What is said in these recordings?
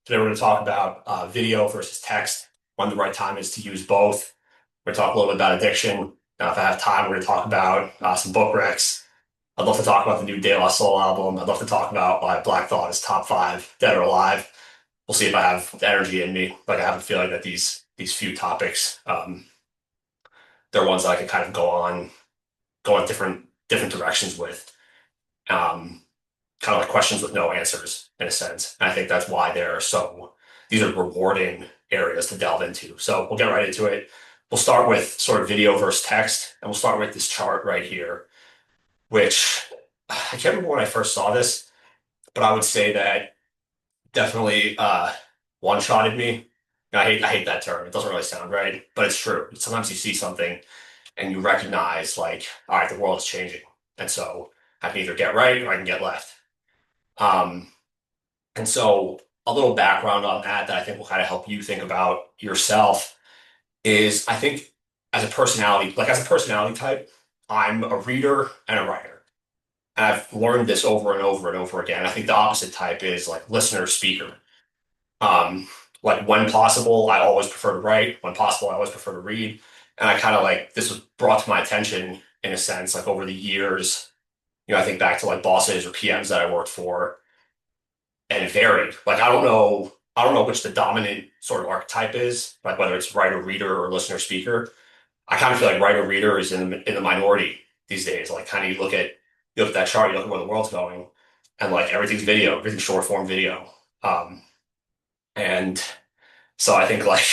Today we're going to talk about video versus text, when the right time is to use both. We're going to talk a little bit about addiction. If I have time, we're going to talk about some book recs. I'd love to talk about the new De La Soul album. I'd love to talk about why Black Thought is top five, dead or alive. We'll see if I have the energy in me. Like I have a feeling that these few topics, they're ones that I can kind of go on different directions with. Um, Kind of like questions with no answers in a sense. And I think that's why these are rewarding areas to delve into. So we'll get right into it. We'll start with sort of video versus text, and we'll start with this chart right here, which I can't remember when I first saw this, but I would say that definitely one-shotted me. And I hate that term. It doesn't really sound right, but it's true. Sometimes you see something and you recognize like, all right, the world is changing. And so I can either get right or I can get left. Um, And so a little background on that I think will kind of help you think about yourself is I think as a personality type, I'm a reader and a writer. And I've learned this over and over and over again. I think the opposite type is like listener speaker. Um, like when possible, I always prefer to write. When possible, I always prefer to read. And I kind of like this was brought to my attention in a sense, like over the years, I think back to like bosses or PMs that I worked for and it varied. Like I don't know which the dominant sort of archetype is, like whether it's writer, reader, or listener, speaker. I kind of feel like writer, reader is in the minority these days. Like kind of you look at that chart, you look at where the world's going, and like everything's video, everything's short form video. And so I think like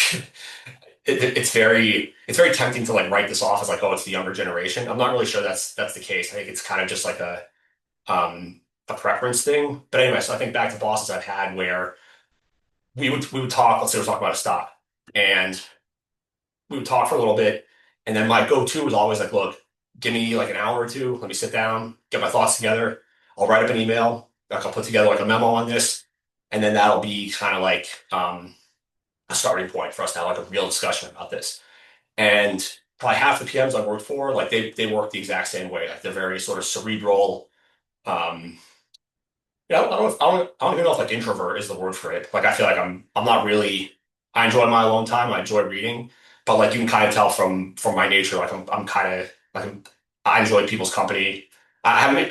it's very tempting to like write this off as like, oh, it's the younger generation. I'm not really sure that's the case. I think it's kind of just like a preference thing. But anyway, so I think back to bosses I've had where we would talk. Let's say we're talking about a stock, and we would talk for a little bit, and then my go-to was always like, look, give me like an hour or two. Let me sit down, get my thoughts together. I'll write up an email. Like I'll put together like a memo on this, and then that'll be kind of like a starting point for us to have like a real discussion about this. And probably half the PMs I worked for, like they work the exact same way. Like they're very sort of cerebral. Um, Yeah, I don't even know if like introvert is the word for it. Like I feel like I'm not really. I enjoy my alone time. I enjoy reading, but like you can kind of tell from my nature, like I'm kind of like I enjoy people's company. I mean,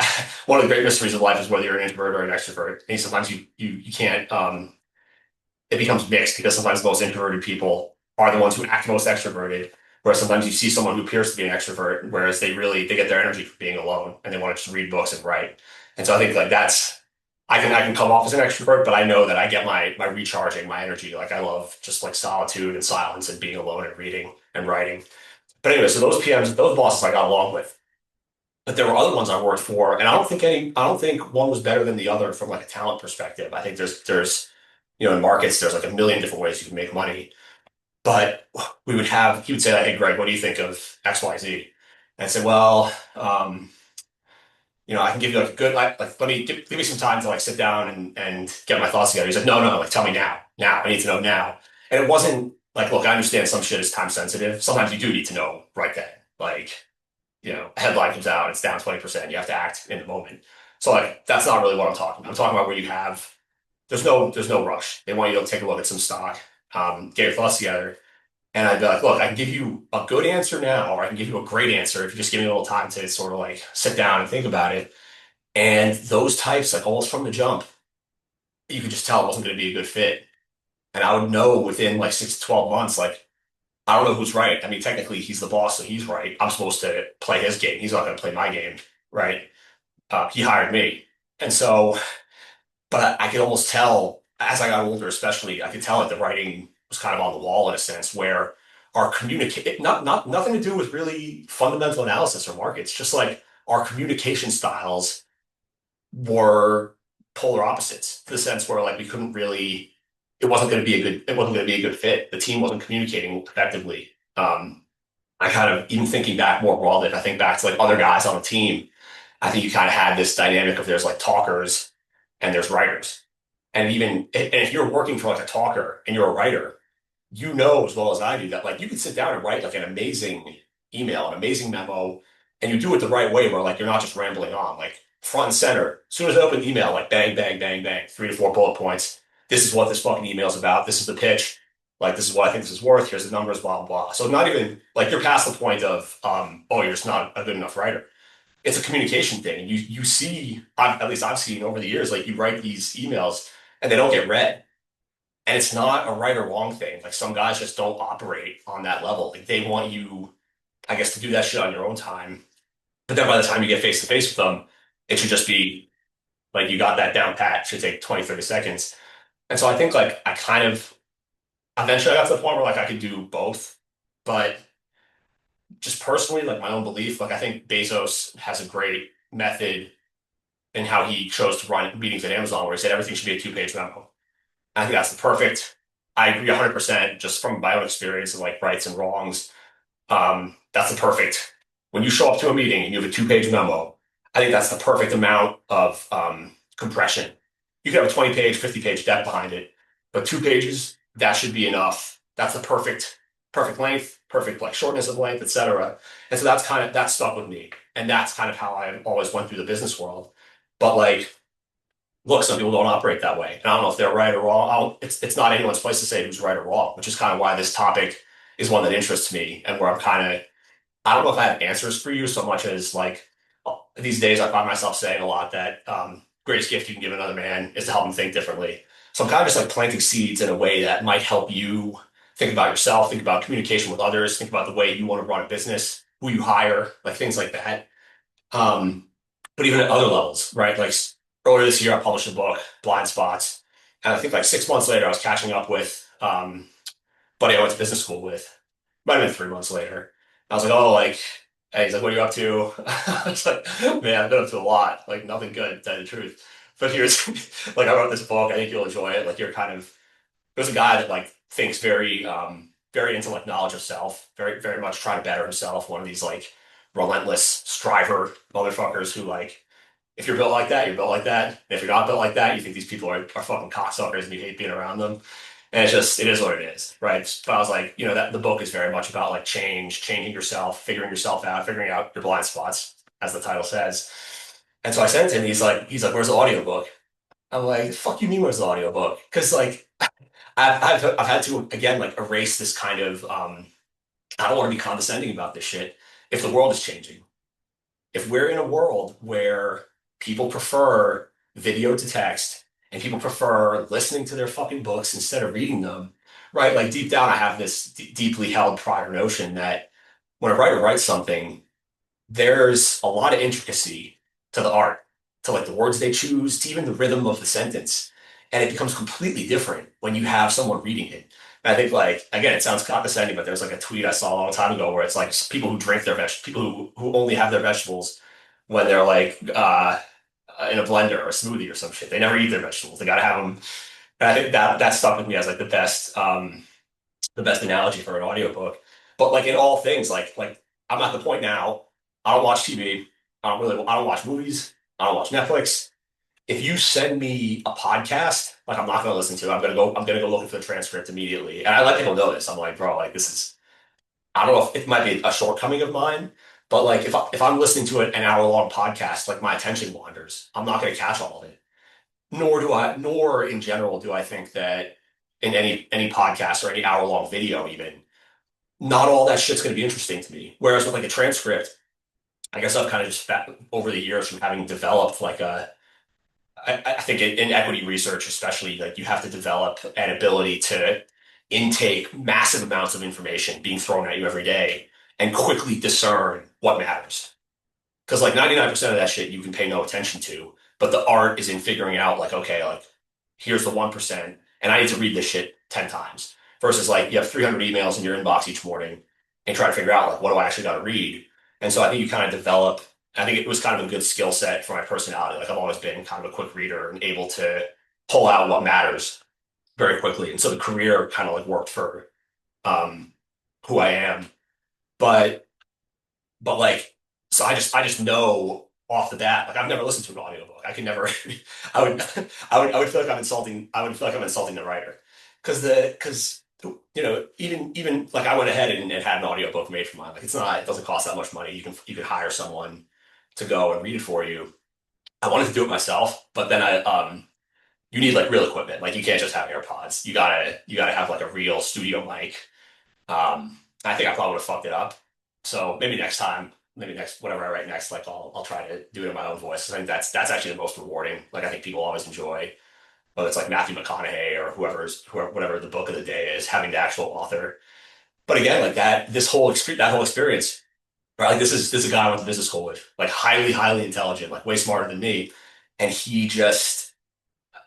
one of the great mysteries of life is whether you're an introvert or an extrovert. And sometimes you can't. It becomes mixed because sometimes the most introverted people are the ones who act most extroverted. Whereas sometimes you see someone who appears to be an extrovert, whereas they get their energy from being alone and they want to just read books and write. And so I think like that's I can come off as an extrovert, but I know that I get my recharging, my energy. Like I love just like solitude and silence and being alone and reading and writing. But anyway, so those PMs, those bosses I got along with. But there were other ones I worked for, and I don't think one was better than the other from like a talent perspective. I think there's in markets, there's like a million different ways you can make money. But he would say, like, hey, Greg, what do you think of X, Y, Z? And I'd say, well, I can give you like a good, like let me give me some time to like sit down and get my thoughts together. He's like, no, like tell me now, I need to know now. And it wasn't like, look, I understand some shit is time sensitive. Sometimes you do need to know right then. Like, a headline comes out, it's down 20%. You have to act in the moment. So like, that's not really what I'm talking about. I'm talking about where there's no rush. They want you to take a look at some stock, get your thoughts together. And I'd be like, look, I can give you a good answer now, or I can give you a great answer if you just give me a little time to sort of like sit down and think about it. And those types, like almost from the jump, you could just tell it wasn't going to be a good fit. And I would know within like 6 to 12 months, like, I don't know who's right. I mean, technically, he's the boss, so he's right. I'm supposed to play his game. He's not going to play my game, right? He hired me. And so, but I could almost tell as I got older, especially, I could tell that the writing was kind of on the wall in a sense where our communicate not nothing to do with really fundamental analysis or markets, just like our communication styles were polar opposites to the sense where like we couldn't really it wasn't going to be a good fit. The team wasn't communicating effectively. I kind of even thinking back more broadly, if I think back to like other guys on the team, I think you kind of had this dynamic of there's like talkers and there's writers. And if you're working for like a talker and you're a writer, you know as well as I do that like you could sit down and write like an amazing email, an amazing memo, and you do it the right way where like you're not just rambling on, like front and center. As soon as I open the email, like bang, bang, bang, bang, 3 to 4 bullet points. this is what this fucking email is about. This is the pitch. Like, this is what I think this is worth. Here's the numbers, blah, blah, blah. So not even like you're past the point of, oh, you're just not a good enough writer. It's a communication thing. You see, at least I've seen over the years, like you write these emails and they don't get read. And it's not a right or wrong thing. Like some guys just don't operate on that level. Like they want you, I guess, to do that shit on your own time. But then by the time you get face to face with them, it should just be like you got that down pat. It should take 20, 30 seconds. And so I think like I kind of eventually I got to the point where like I could do both. But just personally, like my own belief, like I think Bezos has a great method in how he chose to run meetings at Amazon where he said everything should be a two-page memo. I think that's the perfect. I agree 100% just from my own experience of like rights and wrongs. That's the perfect. When you show up to a meeting and you have a two-page memo, I think that's the perfect amount of compression. You can have a 20-page, 50-page deck behind it, but 2 pages, that should be enough. That's the perfect length, perfect like shortness of length, etc. And so that stuck with me, and that's kind of how I always went through the business world. But like look, some people don't operate that way. And I don't know if they're right or wrong. It's not anyone's place to say who's right or wrong, which is kind of why this topic is one that interests me and where I'm kind of, I don't know if I have answers for you so much as like these days I find myself saying a lot that greatest gift you can give another man is to help him think differently. So I'm kind of just like planting seeds in a way that might help you think about yourself, think about communication with others, think about the way you want to run a business, who you hire, like things like that. Um, but even at other levels, right? Like earlier this year, I published a book, Blind Spots, and I think like 6 months later, I was catching up with buddy I went to business school with. Might have been 3 months later. I was like, oh, like, hey, he's like, what are you up to? I was like, man, I've been up to a lot, like nothing good, to tell you the truth. But here's like I wrote this book. I think you'll enjoy it. Like you're kind of there's a guy that like thinks very into like knowledge of self, very very much trying to better himself. One of these like relentless striver motherfuckers who like if you're built like that, you're built like that. And if you're not built like that, you think these people are fucking cocksuckers and you hate being around them. And it's just it is what it is, right? But I was like, that the book is very much about like changing yourself, figuring yourself out, figuring out your blind spots, as the title says. And so I sent it to him. He's like, where's the audiobook? I'm like, fuck you mean where's the audiobook? Because like I've had to again like erase this kind of I don't want to be condescending about this shit. If the world is changing, if we're in a world where people prefer video to text and people prefer listening to their fucking books instead of reading them, right? Like deep down, I have this deeply held prior notion that when a writer writes something, there's a lot of intricacy to the art, to like the words they choose, to even the rhythm of the sentence. And it becomes completely different when you have someone reading it. And I think like again, it sounds condescending, but there's like a tweet I saw a long time ago where it's like people who drink their people who only have their vegetables when they're like in a blender or a smoothie or some shit. They never eat their vegetables. They gotta have them. And I think that stuck with me as like the best analogy for an audiobook. But like in all things, like I'm at the point now, I don't watch TV. I don't watch movies. I don't watch Netflix. If you send me a podcast, like I'm not gonna listen to it. I'm gonna go looking for the transcript immediately. And I let people know this. I'm like, bro, like this is I don't know if it might be a shortcoming of mine, but like if I'm listening to an hour long podcast, like my attention wanders. I'm not gonna catch all of it. Nor in general do I think that in any podcast or any hour long video even, not all that shit's going to be interesting to me. Whereas with like a transcript, I guess I've kind of just over the years from having developed like I think in equity research, especially, like you have to develop an ability to intake massive amounts of information being thrown at you every day and quickly discern what matters. Because like 99% of that shit you can pay no attention to, but the art is in figuring out like, okay, like here's the 1%, and I need to read this shit 10 times. Versus like you have 300 emails in your inbox each morning and try to figure out like, what do I actually got to read? And so I think you kind of develop, I think it was kind of a good skill set for my personality. Like I've always been kind of a quick reader and able to pull out what matters very quickly. And so the career kind of like worked for um, who I am. But like so I just know off the bat like I've never listened to an audiobook. I can never I would I would feel like I'm insulting the writer because even like I went ahead and had an audiobook made for mine. Like it doesn't cost that much money. You can hire someone to go and read it for you. I wanted to do it myself, but then I you need like real equipment. Like you can't just have AirPods. You gotta have like a real studio mic. I think I probably would have fucked it up. So maybe next time, maybe next whatever I write next, like I'll try to do it in my own voice. 'Cause I think that's actually the most rewarding. Like I think people always enjoy whether it's like Matthew McConaughey or whoever whatever the book of the day is, having the actual author. But again, like that whole experience, right? Like this is a guy I went to business school with, like highly intelligent, like way smarter than me, and he just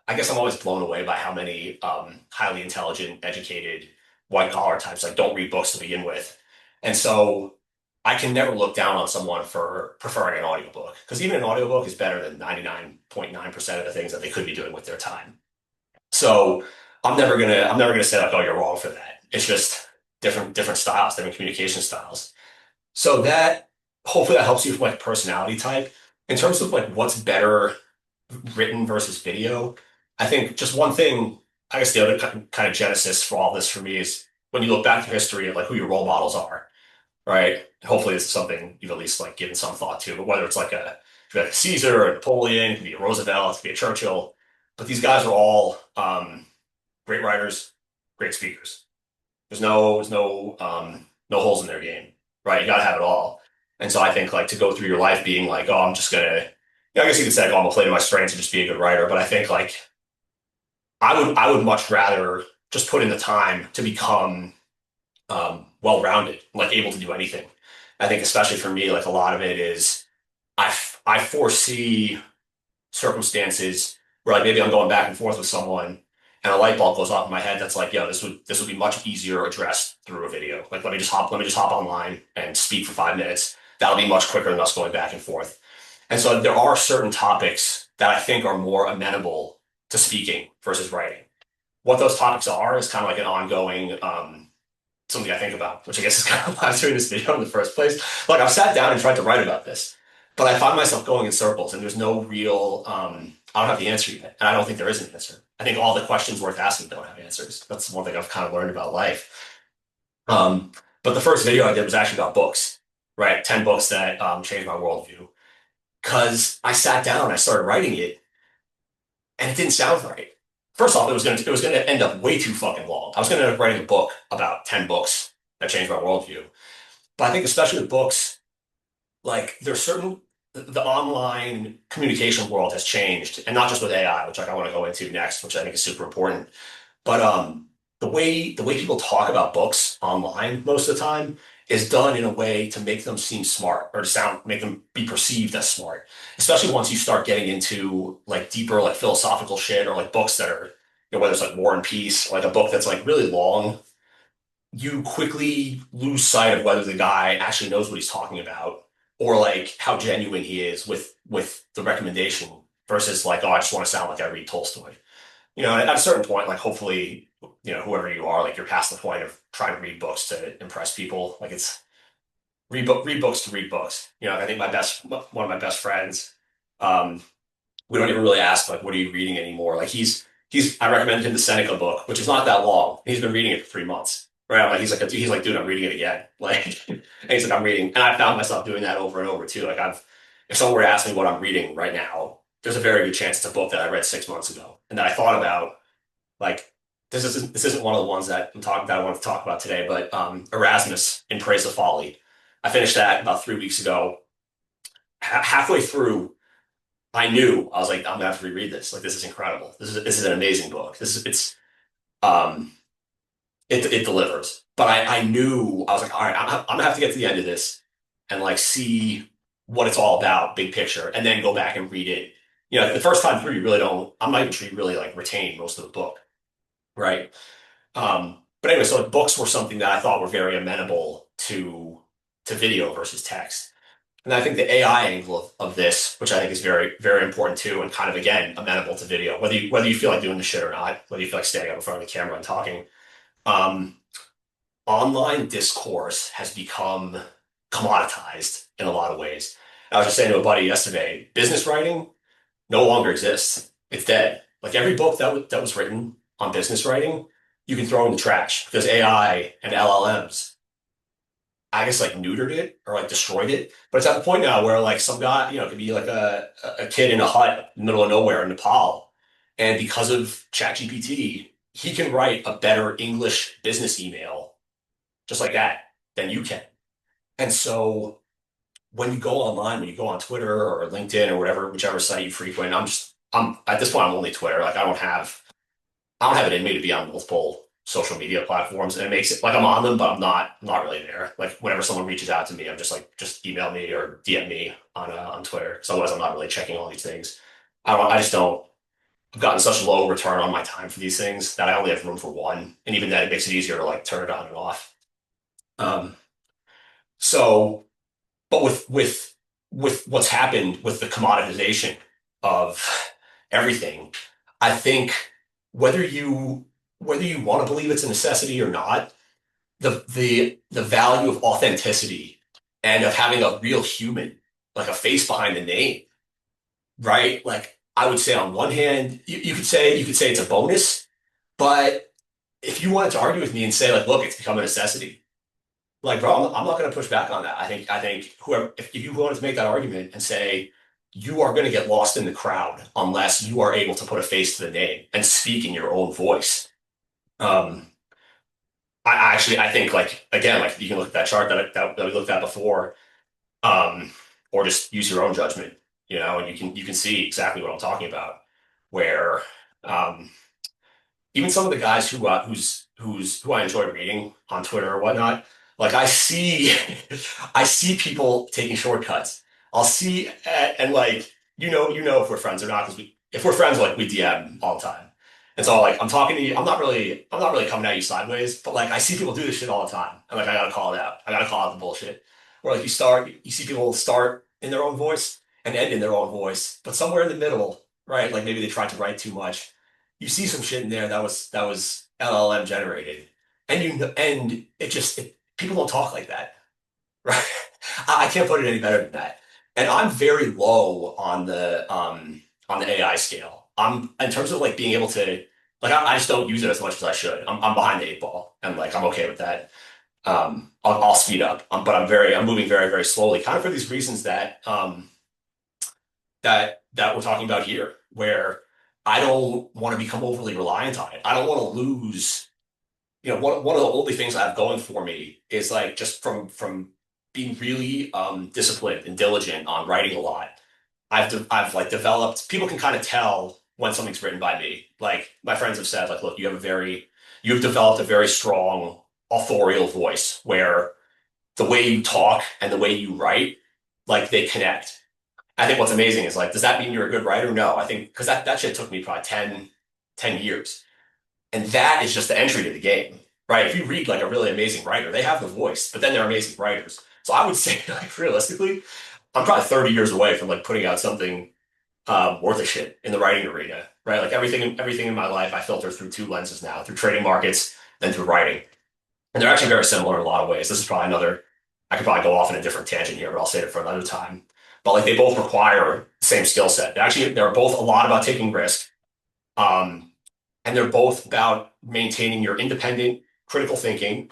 I guess I'm always blown away by how many highly intelligent, educated, white collar types like don't read books to begin with. And so I can never look down on someone for preferring an audiobook because even an audiobook is better than 99.9% of the things that they could be doing with their time. So I'm never gonna say like, oh, you're wrong for that. It's just different styles, different communication styles. So that hopefully that helps you with like personality type. In terms of like what's better written versus video, I think just one thing, I guess the other kind of genesis for all this for me is when you look back to history of like who your role models are, right? Hopefully this is something you've at least like given some thought to, but whether it's like a Caesar or Napoleon, it could be a Roosevelt, it could be a Churchill, but these guys are all great writers, great speakers. There's no holes in their game, right? You got to have it all. And so I think like to go through your life being like, oh, I'm just gonna, I guess you could say, like, oh, I'm gonna play to my strengths and just be a good writer. But I think like I would much rather just put in the time to become well-rounded, like able to do anything. I think especially for me, like a lot of it is I foresee circumstances where like maybe I'm going back and forth with someone and a light bulb goes off in my head that's like, yo, this would be much easier addressed through a video. Like let me just hop online and speak for 5 minutes. That'll be much quicker than us going back and forth. And so there are certain topics that I think are more amenable to speaking versus writing. What those topics are is kind of like an ongoing something I think about, which I guess is kind of why I'm doing this video in the first place. Like I've sat down and tried to write about this, but I find myself going in circles and there's no real, I don't have the answer yet. And I don't think there is an answer. I think all the questions worth asking don't have answers. That's one thing I've kind of learned about life. Um, but the first video I did was actually about books, right? 10 books that changed my worldview. Because I sat down, I started writing it, and it didn't sound right. First off, it was gonna end up way too fucking long. I was gonna end up writing a book about 10 books that changed my worldview. But I think especially with books, like there's certain the online communication world has changed, and not just with AI, which like I want to go into next, which I think is super important. But the way people talk about books online most of the time is done in a way to make them seem smart or to sound make them be perceived as smart. Especially once you start getting into like deeper like philosophical shit or like books that are whether it's like War and Peace, like a book that's like really long, you quickly lose sight of whether the guy actually knows what he's talking about or like how genuine he is with the recommendation versus like, oh, I just want to sound like I read Tolstoy. At a certain point, like hopefully, whoever you are, like you're past the point of trying to read books to impress people. Like it's read books to read books. I think one of my best friends, um, we don't even really ask like, what are you reading anymore? Like I recommended him the Seneca book, which is not that long. He's been reading it for 3 months. Right. Like he's like, dude, I'm reading it again. Like, and he's like, I'm reading. And I found myself doing that over and over too. Like if someone were to ask me what I'm reading right now, there's a very good chance it's a book that I read 6 months ago and that I thought about like this isn't one of the ones that I want to talk about today, but Erasmus in Praise of Folly. I finished that about 3 weeks ago. Halfway through, I was like, I'm gonna have to reread this. Like this is incredible. This is an amazing book. Um it delivers. But I knew I was like, all right, I'm gonna have to get to the end of this and like see what it's all about, big picture, and then go back and read it. The first time through, you really don't. I'm not even sure you really like retain most of the book, right? But anyway, so books were something that I thought were very amenable to video versus text. And I think the AI angle of this, which I think is very, very important too, and kind of again amenable to video, whether you feel like doing the shit or not, whether you feel like standing up in front of the camera and talking. Um, Online discourse has become commoditized in a lot of ways. I was just saying to a buddy yesterday, business writing no longer exists. It's dead. Like every book that was written on business writing, you can throw in the trash because AI and LLMs, I guess like neutered it or like destroyed it. But it's at the point now where like some guy, it could be like a kid in a hut in the middle of nowhere in Nepal, And because of ChatGPT, he can write a better English business email just like that than you can. And so when you go online, when you go on Twitter or LinkedIn or whatever, whichever site you frequent, I'm at this point, I'm only Twitter. Like I don't have it in me to be on multiple social media platforms, and it makes it like I'm on them, but I'm not really there. Like whenever someone reaches out to me, I'm just like, just email me or DM me on Twitter. So otherwise, I'm not really checking all these things. I just don't. I've gotten such low return on my time for these things that I only have room for one, and even then, it makes it easier to like turn it on and off. Um, so, but with what's happened with the commoditization of everything, I think whether you whether you want to believe it's a necessity or not, the value of authenticity and of having a real human, like a face behind the name, right? Like I would say on one hand, you could say it's a bonus, but if you wanted to argue with me and say like, look, it's become a necessity, like, bro, I'm not going to push back on that. I think whoever, if you wanted to make that argument and say you are going to get lost in the crowd unless you are able to put a face to the name and speak in your own voice. Um, I think like again, like you can look at that chart that we looked at before, um, or just use your own judgment, and you can see exactly what I'm talking about, where um, even some of the guys who I enjoy reading on Twitter or whatnot, like I see I see people taking shortcuts. I'll see and like if we're friends or not because we if we're friends like we DM all the time. And so like I'm talking to you, I'm not really coming at you sideways, but like I see people do this shit all the time. And like I gotta call it out. I gotta call out the bullshit. Where like you see people start in their own voice and end in their own voice, but somewhere in the middle, right? Like maybe they tried to write too much, you see some shit in there that was LLM generated, and people don't talk like that, right? I can't put it any better than that. And I'm very low on the AI scale. I'm in terms of like being able to like I just don't use it as much as I should. I'm behind the eight ball, and like I'm okay with that. I'll speed up, but I'm moving very very slowly, kind of for these reasons that we're talking about here, where I don't want to become overly reliant on it. I don't want to lose. One of the only things I have going for me is like just from being really disciplined and diligent on writing a lot. I've like developed. People can kind of tell when something's written by me. Like my friends have said, like, look, you've developed a very strong authorial voice where the way you talk and the way you write, like they connect. I think what's amazing is like, does that mean you're a good writer? No, I think because that shit took me probably 10 years. And that is just the entry to the game, right? If you read like a really amazing writer, they have the voice, but then they're amazing writers. So I would say, like, realistically, I'm probably 30 years away from like putting out something worth a shit in the writing arena, right? Like everything in my life, I filter through two lenses now, through trading markets and through writing. And they're actually very similar in a lot of ways. This is probably I could probably go off in a different tangent here, but I'll save it for another time. But like they both require the same skill set. Actually, they're both a lot about taking risk. Um, and they're both about maintaining your independent critical thinking.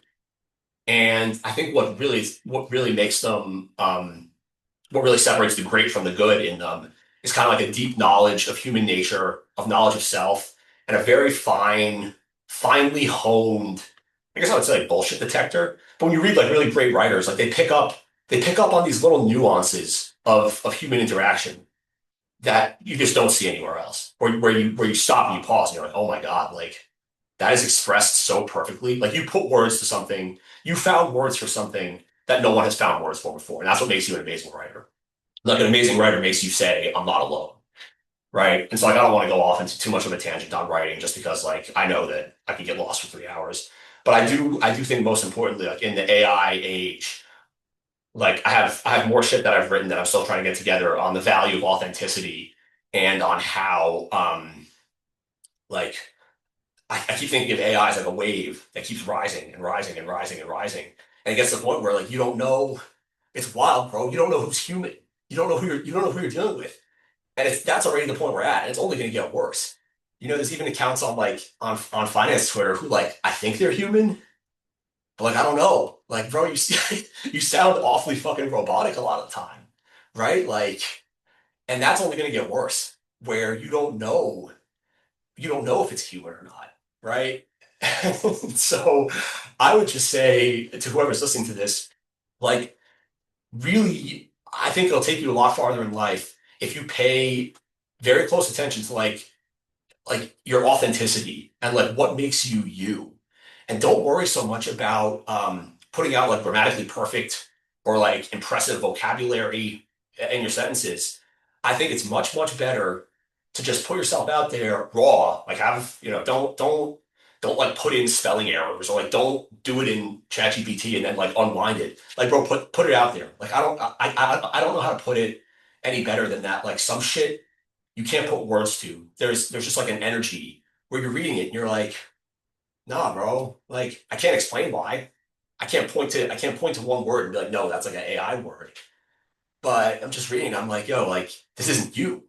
And I think what really makes them what really separates the great from the good in them is kind of like a deep knowledge of human nature, of knowledge of self, and a very finely honed, I guess I would say like bullshit detector. But when you read like really great writers, like they pick up on these little nuances of human interaction that you just don't see anywhere else. Where you stop and you pause and you're like, oh my God, like that is expressed so perfectly. Like you put words to something, you found words for something that no one has found words for before. And that's what makes you an amazing writer. Like an amazing writer makes you say, I'm not alone. Right. And so like I don't want to go off into too much of a tangent on writing just because like I know that I can get lost for 3 hours. But I do think most importantly, like in the AI age, like I have more shit that I've written that I'm still trying to get together on the value of authenticity and on how like I keep thinking of AI as like a wave that keeps rising and rising and rising and rising. And it gets to the point where like you don't know, it's wild, bro. You don't know who's human. You don't know who you're dealing with. And that's already the point we're at. And it's only gonna get worse. There's even accounts on like on finance Twitter who like I think they're human, but like I don't know. Like, bro, you sound awfully fucking robotic a lot of the time. Right? Like, and that's only gonna get worse, where you don't know. you don't know if it's human or not, right? So I would just say to whoever's listening to this, like, really, I think it'll take you a lot farther in life if you pay very close attention to like your authenticity and like what makes you you. And don't worry so much about putting out like grammatically perfect or like impressive vocabulary in your sentences. I think it's much, much better to just put yourself out there raw. Like have, don't like put in spelling errors or like don't do it in ChatGPT and then like unwind it. Like bro, put it out there. Like I don't know how to put it any better than that. Like some shit you can't put words to. There's just like an energy where you're reading it and you're like, nah, bro. Like I can't explain why. I can't point to one word and be like, no, that's like an AI word. But I'm just reading. I'm like, yo, like this isn't you.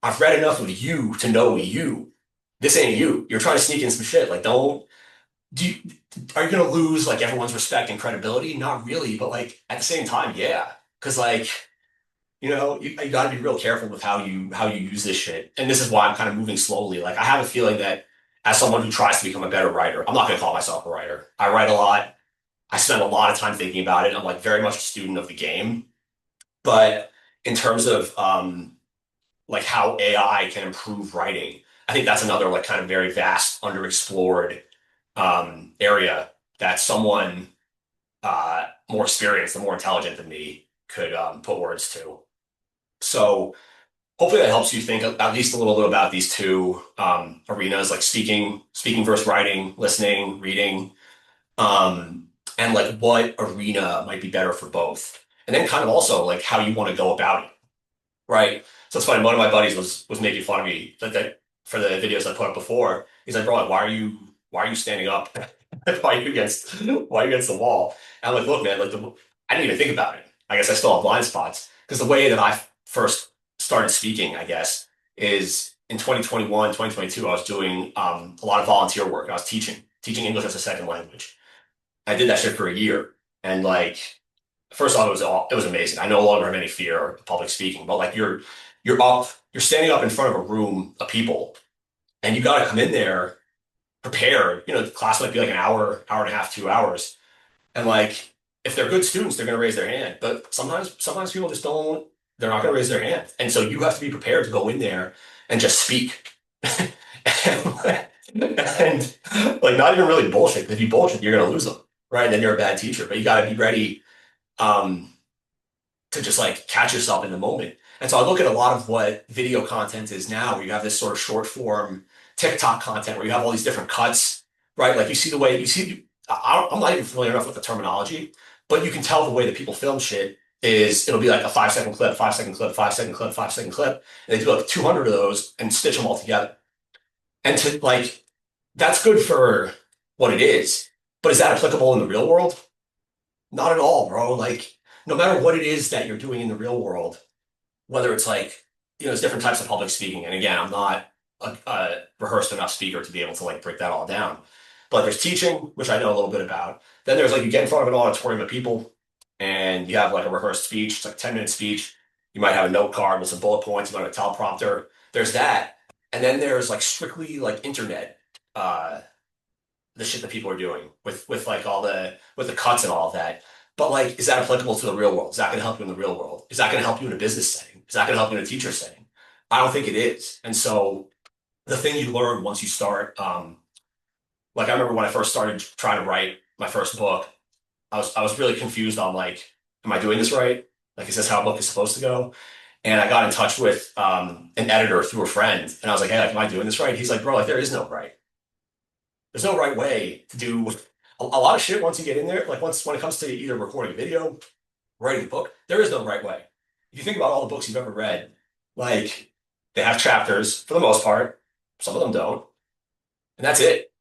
I've read enough of you to know you. This ain't you. You're trying to sneak in some shit. Like, don't do you, are you gonna lose like everyone's respect and credibility? Not really, but like at the same time, yeah. Because like you got to be real careful with how you use this shit. And this is why I'm kind of moving slowly. Like I have a feeling that as someone who tries to become a better writer, I'm not going to call myself a writer. I write a lot. I spend a lot of time thinking about it. I'm like very much a student of the game. But in terms of like how AI can improve writing, I think that's another like kind of very vast, underexplored area that someone more experienced and more intelligent than me could put words to. So hopefully that helps you think at least a little bit about these two arenas, like speaking versus writing, listening, reading, and like what arena might be better for both. And then kind of also like how you want to go about it, right? So it's funny. One of my buddies was making fun of me that for the videos I put up before. He's like, "Bro, why are you standing up? Why are you against the wall?" And I'm like, "Look, man, I didn't even think about it. I guess I still have blind spots because the way that I first started speaking, I guess, is in 2021, 2022. I was doing a lot of volunteer work. I was teaching English as a second language. I did that shit for a year, and like first off, it was amazing. I no longer have any fear of public speaking, but like you're standing up in front of a room of people, and you got to come in there prepared. The class might be like an hour, hour and a half, 2 hours, and like if they're good students, they're going to raise their hand. But sometimes people just don't. They're not going to raise their hand, and so you have to be prepared to go in there and just speak. and like not even really bullshit. If you bullshit, you're going to lose them, right? And then you're a bad teacher. But you got to be ready um, to just like catch yourself in the moment. And so I look at a lot of what video content is now, where you have this sort of short form TikTok content where you have all these different cuts, right? Like you see the way you see, I'm not even familiar enough with the terminology, but you can tell the way that people film shit is it'll be like a 5 second clip, 5 second clip, 5 second clip, 5 second clip. And they do like 200 of those and stitch them all together. And to like, that's good for what it is. But is that applicable in the real world? Not at all, bro. Like, no matter what it is that you're doing in the real world, whether it's like, there's different types of public speaking. And again, I'm not a rehearsed enough speaker to be able to like break that all down. But there's teaching, which I know a little bit about. Then there's like you get in front of an auditorium of people and you have like a rehearsed speech, it's like a 10-minute speech. You might have a note card with some bullet points, you might have a teleprompter. There's that. And then there's like strictly like internet, the shit that people are doing with like all the cuts and all of that. But like, is that applicable to the real world? Is that going to help you in the real world? Is that going to help you in a business setting? Is that going to help you in a teacher setting? I don't think it is. And so the thing you learn once you start, like I remember when I first started trying to write my first book, I was really confused on like, am I doing this right? Like, is this how a book is supposed to go? And I got in touch with an editor through a friend, and I was like, hey, like, am I doing this right? He's like, bro, like there is no right. There's no right way to do a lot of shit once you get in there. Like once when it comes to either recording a video, writing a book, there is no right way. If you think about all the books you've ever read, like they have chapters for the most part. Some of them don't, and that's it.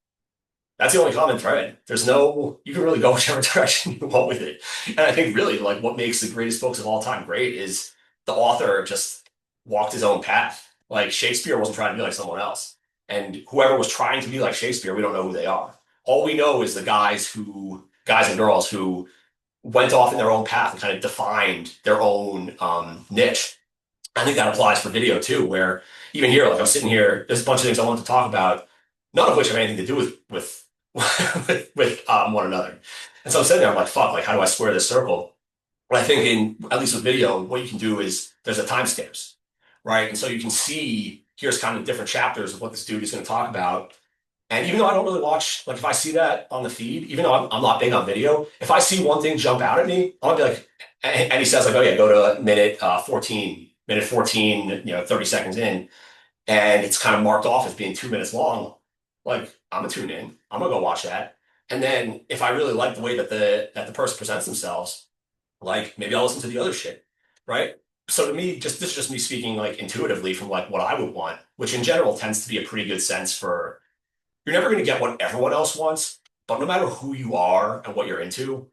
That's the only common thread. There's no, you can really go whichever direction you want with it. And I think really like what makes the greatest books of all time great is the author just walked his own path. Like Shakespeare wasn't trying to be like someone else. And whoever was trying to be like Shakespeare, we don't know who they are. All we know is the guys and girls who went off in their own path and kind of defined their own niche. I think that applies for video too, where even here, like I'm sitting here, there's a bunch of things I want to talk about, none of which have anything to do with with one another. And so I'm sitting there, I'm like, fuck, like how do I square this circle? Well, I think in at least with video, what you can do is there's a timestamps, right? And so you can see here's kind of different chapters of what this dude is going to talk about. And even though I don't really watch, like if I see that on the feed, even though I'm not big on video, if I see one thing jump out at me, I'll be like, and he says like, oh yeah, go to minute 14, minute 14, 30 seconds in, and it's kind of marked off as being 2 minutes long. Like I'm gonna tune in, I'm gonna go watch that. And then if I really like the way that the person presents themselves, like maybe I'll listen to the other shit, right? So to me, just this is just me speaking like intuitively from like what I would want, which in general tends to be a pretty good sense for you're never going to get what everyone else wants, but no matter who you are and what you're into,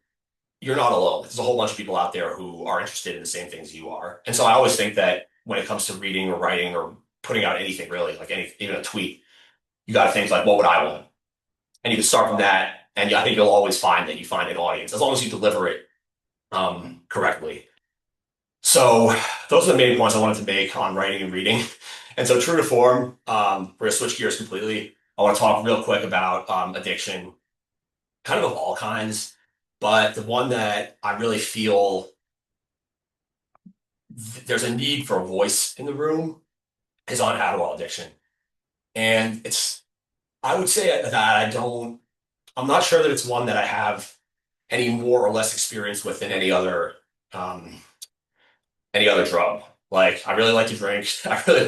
you're not alone. There's a whole bunch of people out there who are interested in the same things you are. And so I always think that when it comes to reading or writing or putting out anything really, like any even a tweet, you got to think like, what would I want? And you can start from that, and I think you'll always find that you find an audience as long as you deliver it correctly. So those are the main points I wanted to make on writing and reading. And so true to form, we're gonna switch gears completely. I want to talk real quick about addiction, kind of all kinds, but the one that I really feel there's a need for a voice in the room is on Adderall addiction. And I would say that I'm not sure that it's one that I have any more or less experience with than um, any other drug. Like I really like to drink. I really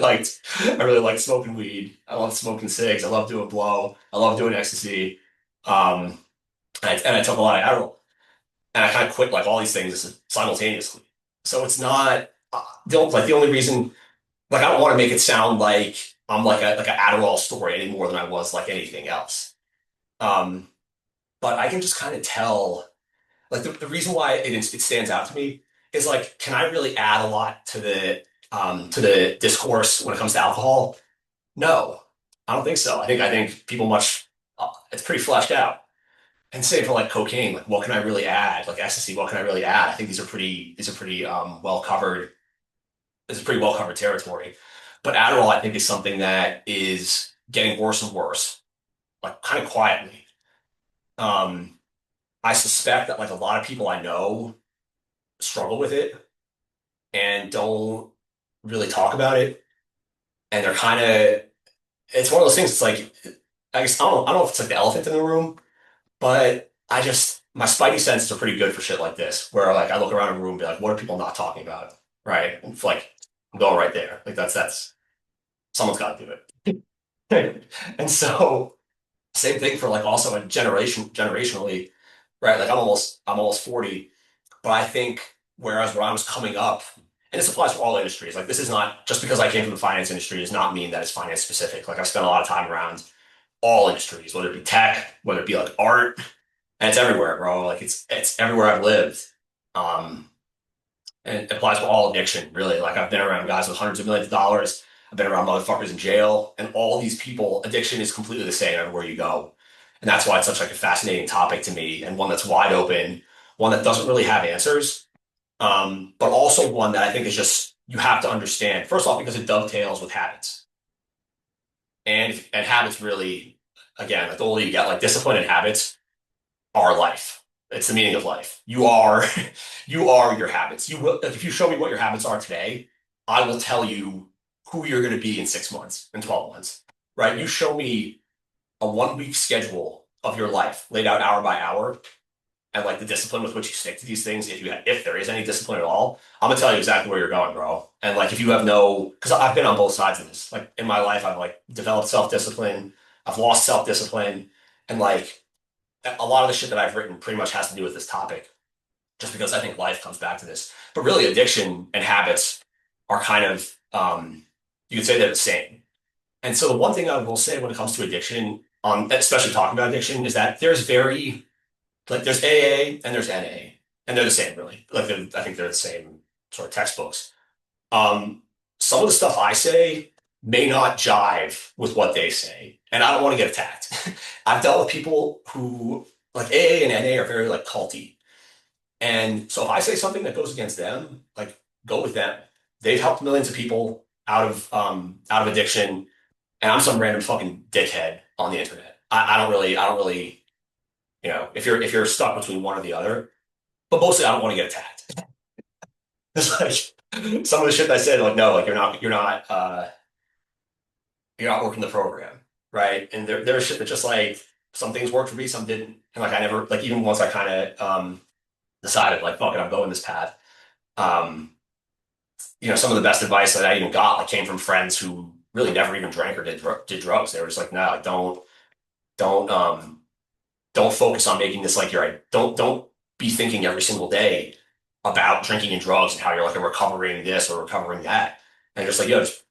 liked smoking weed. I love smoking cigs. I love doing blow. I love doing ecstasy. Um, and I took a lot of Adderall, and I kind of quit like all these things simultaneously. So it's not the only reason. Like I don't want to make it sound like I'm like an Adderall story any more than I was like anything else. Um, but I can just kind of tell. Like the reason why it stands out to me is like, can I really add a lot to the discourse when it comes to alcohol? No, I don't think so. I think people it's pretty fleshed out. And same for like cocaine, like what can I really add? Like ecstasy, what can I really add? I think these are pretty well covered. This is pretty well covered territory. But Adderall, I think, is something that is getting worse and worse, like kind of quietly. Um, I suspect that like a lot of people I know struggle with it and don't really talk about it. And they're kind of, it's one of those things. It's like, I don't know if it's like the elephant in the room, but my spidey senses are pretty good for shit like this, where like I look around a room and be like, what are people not talking about? Right. And it's like, I'm going right there. Like someone's got to do it. And so, same thing for like also a generationally, right? Like I'm almost 40, but I think whereas when I was coming up, and this applies for all industries, like this is not just because I came from the finance industry does not mean that it's finance specific. Like I've spent a lot of time around all industries, whether it be tech, whether it be like art, and it's everywhere, bro. Like it's everywhere I've lived. Um, and it applies to all addiction, really. Like I've been around guys with hundreds of millions of dollars. I've been around motherfuckers in jail, and all these people, addiction is completely the same everywhere you go. And that's why it's such like a fascinating topic to me, and one that's wide open, one that doesn't really have answers, but also one that I think is just you have to understand. First off, because it dovetails with habits, and habits really, again, like the older you get, like discipline and habits are life. It's the meaning of life. You are your habits. You will, like, if you show me what your habits are today, I will tell you who you're going to be in 6 months, in 12 months, right? You show me a 1 week schedule of your life laid out hour by hour and like the discipline with which you stick to these things. If there is any discipline at all, I'm going to tell you exactly where you're going, bro. And like, if you have because I've been on both sides of this, like in my life, I've like developed self-discipline. I've lost self-discipline. And like, a lot of the shit that I've written pretty much has to do with this topic, just because I think life comes back to this. But really, addiction and habits are kind of, you could say they're the same. And so the one thing I will say when it comes to addiction, especially talking about addiction, is that there's AA and there's NA, and they're the same, really. I think they're the same sort of textbooks. Um, some of the stuff I say may not jive with what they say, and I don't want to get attacked. I've dealt with people who like AA and NA are very like culty, and so if I say something that goes against them, like go with them. they've helped millions of people out of addiction, and I'm some random fucking dickhead on the internet. I don't really, if you're stuck between one or the other, but mostly I don't want to get attacked. It's like some of the shit I said, like, no, like you're not working the program, right? And there's shit that just like some things worked for me, some didn't. And like I never like even once I kind of decided like fuck it, I'm going this path. Um, some of the best advice that I even got like came from friends who really never even drank or did drugs. They were just like, no, like, don't don't focus on making this like your don't be thinking every single day about drinking and drugs and how you're like recovering this or recovering that. And just like, just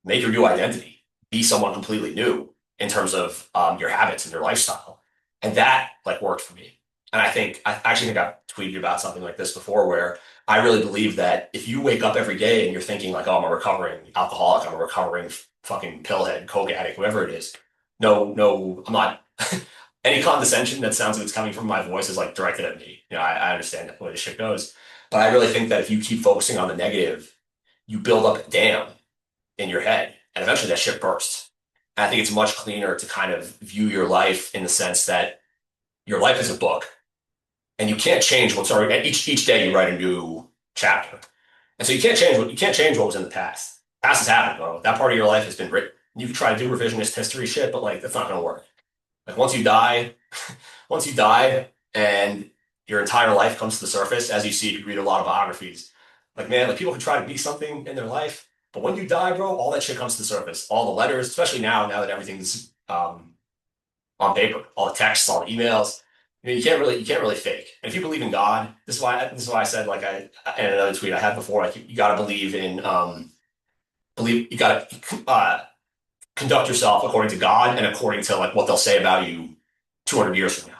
make your new identity, be someone completely new in terms of your habits and your lifestyle. And that like worked for me. And I actually think I've tweeted about something like this before where I really believe that if you wake up every day and you're thinking like, oh, I'm a recovering alcoholic, I'm a recovering fucking pillhead, coke addict, whoever it is. No, no, I'm not. Any condescension that sounds like it's coming from my voice is like directed at me. I understand the way this shit goes. But I really think that if you keep focusing on the negative, you build up a dam in your head, and eventually that shit bursts. And I think it's much cleaner to kind of view your life in the sense that your life is a book, and you can't change what's already. Each day you write a new chapter, and so you can't change what was in the past. Past has happened, bro. That part of your life has been written. You can try to do revisionist history shit, but like that's not going to work. Like once you die and your entire life comes to the surface, as you see if you read a lot of biographies, like man, like people can try to be something in their life, but when you die, bro, all that shit comes to the surface. All the letters, especially now that everything's on paper, all the texts, all the emails. You can't really fake. And if you believe in God, this is why I said like in another tweet I had before, like you got to believe in believe you got to conduct yourself according to God and according to like what they'll say about you 200 years from now.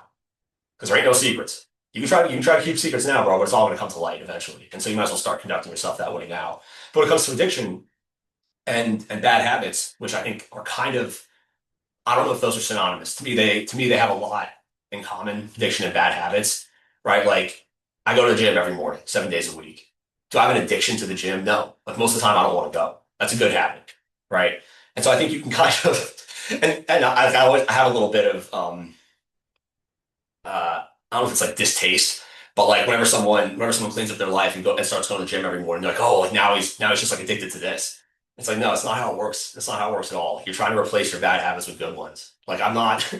Because there ain't no secrets. You can try to keep secrets now, bro, but it's all going to come to light eventually. And so you might as well start conducting yourself that way now. But when it comes to addiction and bad habits, which I think are kind of I don't know if those are synonymous. To me they have a lot in common, addiction and bad habits, right? Like I go to the gym every morning, 7 days a week. Do I have an addiction to the gym? No. Like most of the time I don't want to go. That's a good habit, right? And so I think you can kind of and I have a little bit of I don't know if it's like distaste, but like whenever someone cleans up their life and starts going to the gym every morning, they're like, oh, like now he's just like addicted to this. It's like, no, it's not how it works. It's not how it works at all. You're trying to replace your bad habits with good ones. Like I'm not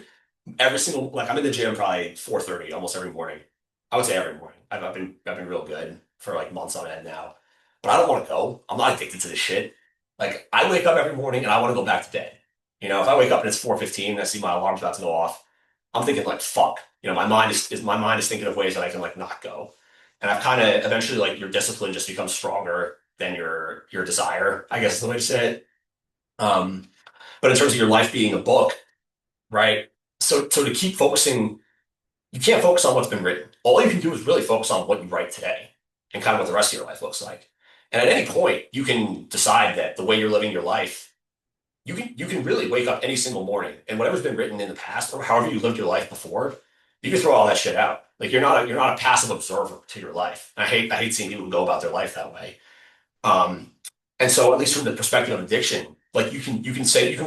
every single like I'm in the gym probably 4:30 almost every morning. I would say every morning. I've been real good for like months on end now. But I don't want to go. I'm not addicted to this shit. Like I wake up every morning and I want to go back to bed. If I wake up and it's 4:15 and I see my alarm's about to go off, I'm thinking like fuck. My mind is thinking of ways that I can like not go. And I've kind of eventually like your discipline just becomes stronger than your desire, I guess is the way to say it. Um, but in terms of your life being a book, right? So to keep focusing, you can't focus on what's been written. All you can do is really focus on what you write today and kind of what the rest of your life looks like. And at any point, you can decide that the way you're living your life, you can really wake up any single morning and whatever's been written in the past or however you lived your life before, you can throw all that shit out. Like you're not a passive observer to your life. I hate seeing people go about their life that way. Um, and so at least from the perspective of addiction, like you can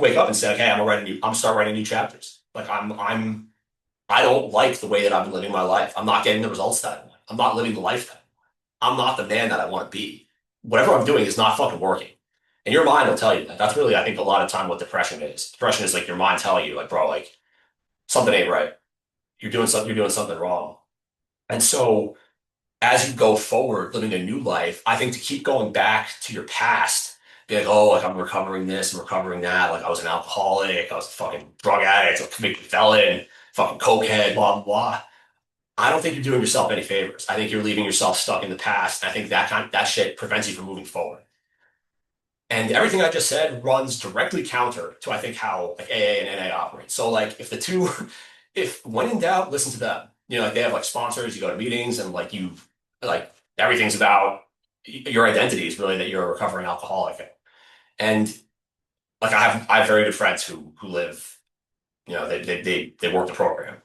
wake up and say, okay, I'm gonna start writing new chapters. Like I don't like the way that I've been living my life. I'm not getting the results that I want. I'm not living the life that I want. I'm not the man that I want to be. Whatever I'm doing is not fucking working. And your mind will tell you that. That's really, I think, a lot of time what depression is. Depression is like your mind telling you, like, bro, like something ain't right. You're doing something wrong. And so as you go forward, living a new life, I think to keep going back to your past, be like, oh, like I'm recovering this, I'm recovering that. Like I was an alcoholic, I was a fucking drug addict, a convicted felon, fucking cokehead, blah, blah, blah. I don't think you're doing yourself any favors. I think you're leaving yourself stuck in the past. And I think that shit prevents you from moving forward. And everything I just said runs directly counter to I think how like AA and NA operate. So like if the two, if when in doubt, listen to them. Like they have like sponsors, you go to meetings and like everything's about your identity is really that you're a recovering alcoholic. And like I have very good friends who live, they work the program.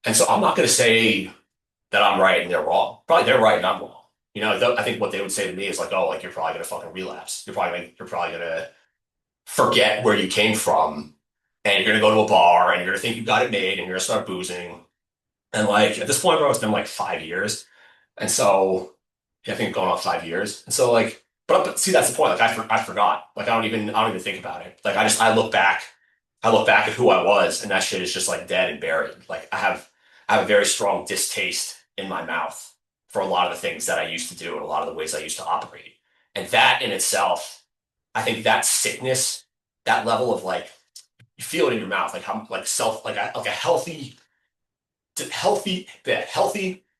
And so I'm not gonna say that I'm right and they're wrong. Probably they're right and I'm wrong. I think what they would say to me is like, oh, like you're probably gonna fucking relapse. You're probably gonna forget where you came from, and you're gonna go to a bar, and you're gonna think you got it made, and you're gonna start boozing. And like at this point, bro, it's been like 5 years, and so yeah, I think going on 5 years. And so like, but see, that's the point. Like I forgot. Like I don't even think about it. Like I look back at who I was, and that shit is just like dead and buried. Like I have a very strong distaste in my mouth for a lot of the things that I used to do and a lot of the ways I used to operate. And that in itself, I think that sickness, that level of like you feel it in your mouth, like how like self like a healthy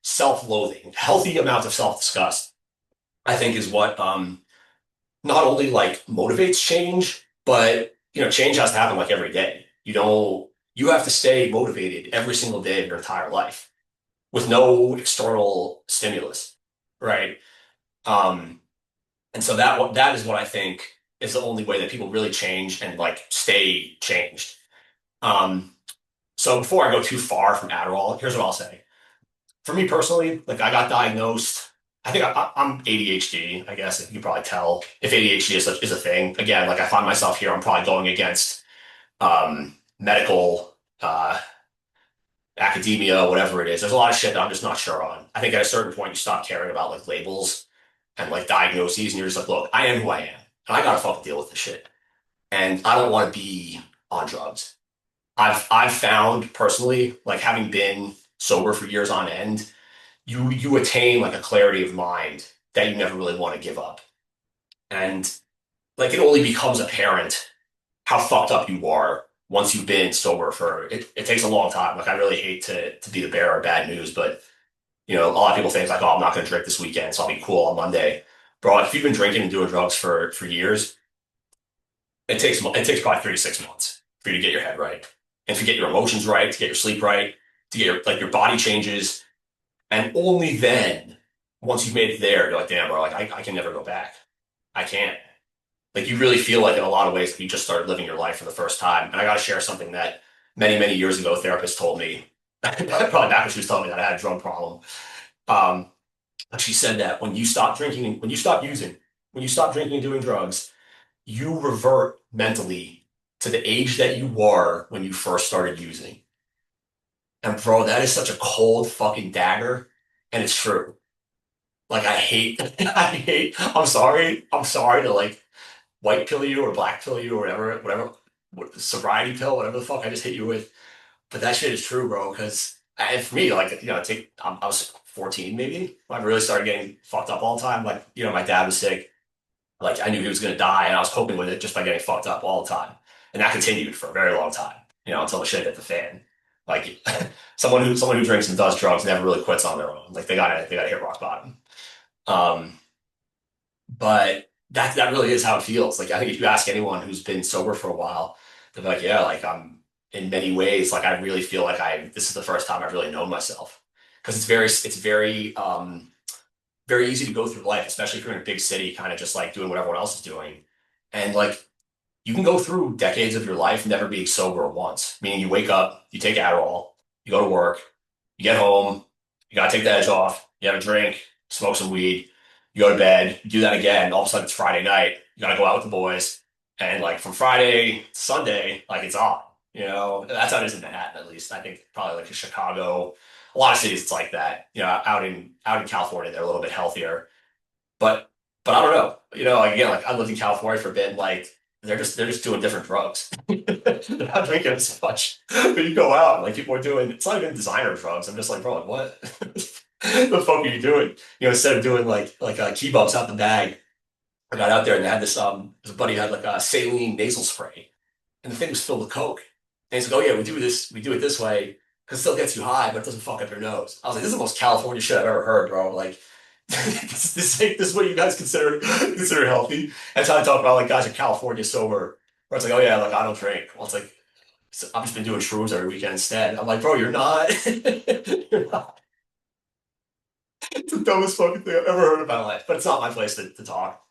self-loathing, healthy amount of self-disgust, I think is what not only like motivates change, but change has to happen like every day. You have to stay motivated every single day of your entire life with no external stimulus, right? Um, and so that is what I think is the only way that people really change and like stay changed. Um, so before I go too far from Adderall, here's what I'll say. For me personally, like I got diagnosed. I think I'm ADHD. I guess you can probably tell if ADHD is a thing. Again, like I find myself here, I'm probably going against medical, academia, whatever it is. There's a lot of shit that I'm just not sure on. I think at a certain point you stop caring about like labels and like diagnoses, and you're just like, look, I am who I am, and I gotta fucking deal with this shit. And I don't want to be on drugs. I've found personally, like having been sober for years on end, you attain like a clarity of mind that you never really want to give up. And like it only becomes apparent how fucked up you are once you've been sober for it takes a long time. Like I really hate to be the bearer of bad news, but a lot of people think like, oh, I'm not gonna drink this weekend, so I'll be cool on Monday. Bro, like, if you've been drinking and doing drugs for years, it takes probably 3 to 6 months for you to get your head right. And to get your emotions right, to get your sleep right, to get your body changes. And only then, once you've made it there, you're like, damn, bro, like I can never go back. I can't. Like you really feel like in a lot of ways that you just started living your life for the first time. And I gotta share something that many, many years ago a therapist told me, probably back when she was telling me that I had a drug problem. Um, but she said that when you stop drinking, when you stop using, when you stop drinking and doing drugs, you revert mentally to the age that you were when you first started using. And bro, that is such a cold fucking dagger. And it's true. Like I hate, I'm sorry to like white pill you or black pill you or whatever, sobriety pill, whatever the fuck I just hit you with. But that shit is true, bro. Because and for me, like I was 14 maybe. I really started getting fucked up all the time. Like my dad was sick. Like I knew he was gonna die, and I was coping with it just by getting fucked up all the time. And that continued for a very long time, until the shit hit the fan. Like someone who drinks and does drugs never really quits on their own. Like they gotta hit rock bottom. Um, but that really is how it feels. Like I think if you ask anyone who's been sober for a while, they'll be like, yeah, like I'm in many ways, like I really feel like this is the first time I've really known myself. Because it's very easy to go through life, especially if you're in a big city, kind of just like doing what everyone else is doing. And like you can go through decades of your life never being sober once, meaning you wake up, you take Adderall, you go to work, you get home, you gotta take the edge off, you have a drink, smoke some weed, you go to bed, you do that again. All of a sudden it's Friday night, you gotta go out with the boys, and like from Friday to Sunday, like it's on. That's how it is in Manhattan, at least. I think probably like in Chicago, a lot of cities it's like that. Out in California, they're a little bit healthier, but I don't know. Like, again, like I lived in California for a bit. Like they're just doing different drugs. They're not drinking as much. But you go out, and, like people are doing. It's not even designer drugs. I'm just like, bro, like, what? The fuck are you doing? Instead of doing like key bumps out the bag, I got out there and they had this buddy who had like a saline nasal spray, and the thing was filled with coke. And he's like, oh yeah, we do it this way because it still gets you high, but it doesn't fuck up your nose. I was like, this is the most California shit I've ever heard, bro. Like, this is what you guys consider healthy. That's how I talk about like guys in California sober, where it's like, oh yeah, like I don't drink. Well, it's like I've just been doing shrooms every weekend instead. I'm like, bro, you're not. You're not. It's the dumbest fucking thing I've ever heard in my life. But it's not my place to talk.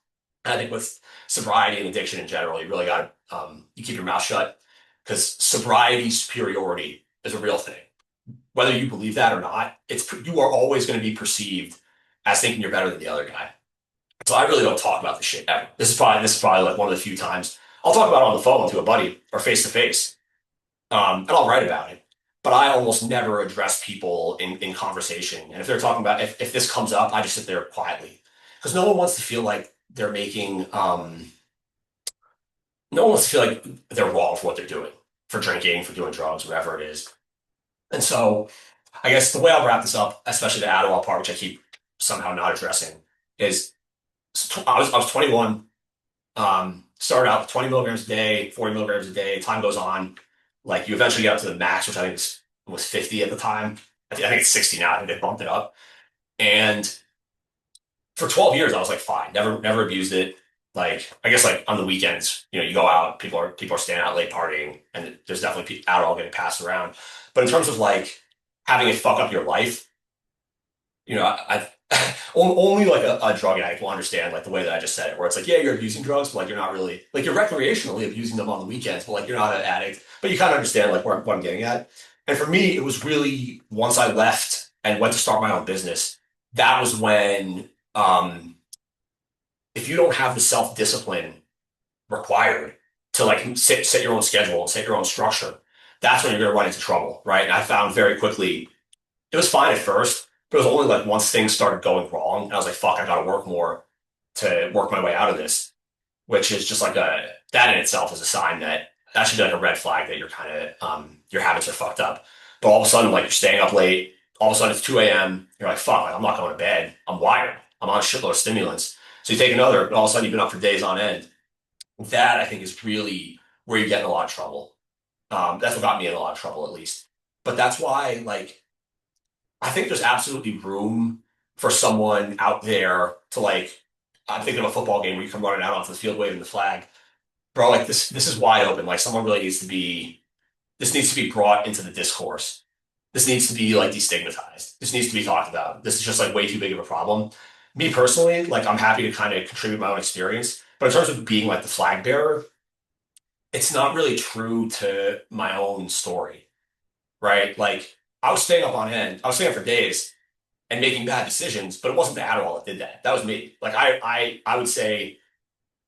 And I think with sobriety and addiction in general, you really got to you keep your mouth shut because sobriety superiority is a real thing. Whether you believe that or not, you are always going to be perceived as thinking you're better than the other guy. So I really don't talk about this shit ever. This is probably like one of the few times I'll talk about it on the phone to a buddy or face to face, and I'll write about it. But I almost never address people in conversation. And if they're talking about if this comes up, I just sit there quietly because no one wants to feel like they're making no one wants to feel like they're wrong for what they're doing, for drinking, for doing drugs, whatever it is. And so I guess the way I'll wrap this up, especially the Adderall part, which I keep somehow not addressing, is I was 21. Started out with 20 milligrams a day, 40 milligrams a day. Time goes on, like you eventually get up to the max, which I think was 50 at the time. I think it's 60 now. I think they bumped it up. And for 12 years, I was like fine, never abused it. Like I guess like on the weekends, you go out, people are staying out late partying, and there's definitely Adderall getting passed around. But in terms of like having it fuck up your life, I only like a drug addict will understand like the way that I just said it, where it's like, yeah, you're abusing drugs, but like you're not really like you're recreationally abusing them on the weekends, but like you're not an addict, but you kind of understand like what I'm getting at. And for me, it was really once I left and went to start my own business, that was when if you don't have the self-discipline required to like set your own schedule and set your own structure, that's when you're going to run into trouble, right? And I found very quickly it was fine at first, but it was only like once things started going wrong, and I was like, fuck, I got to work more to work my way out of this, which is just like that in itself is a sign that should be like a red flag that you're kind of, your habits are fucked up. But all of a sudden, like you're staying up late, all of a sudden it's 2 a.m., you're like, fuck, like, I'm not going to bed. I'm wired. I'm on a shitload of stimulants. So you take another, and all of a sudden you've been up for days on end. That I think is really where you get in a lot of trouble. That's what got me in a lot of trouble, at least. But that's why, like, I think there's absolutely room for someone out there to like. I'm thinking of a football game where you come running out onto the field waving the flag, bro. Like this is wide open. Like someone really needs to be. This needs to be brought into the discourse. This needs to be like destigmatized. This needs to be talked about. This is just like way too big of a problem. Me personally, like I'm happy to kind of contribute my own experience, but in terms of being like the flag bearer, it's not really true to my own story, right? Like I was staying up on end. I was staying up for days and making bad decisions, but it wasn't the Adderall that did that. That was me. Like I would say,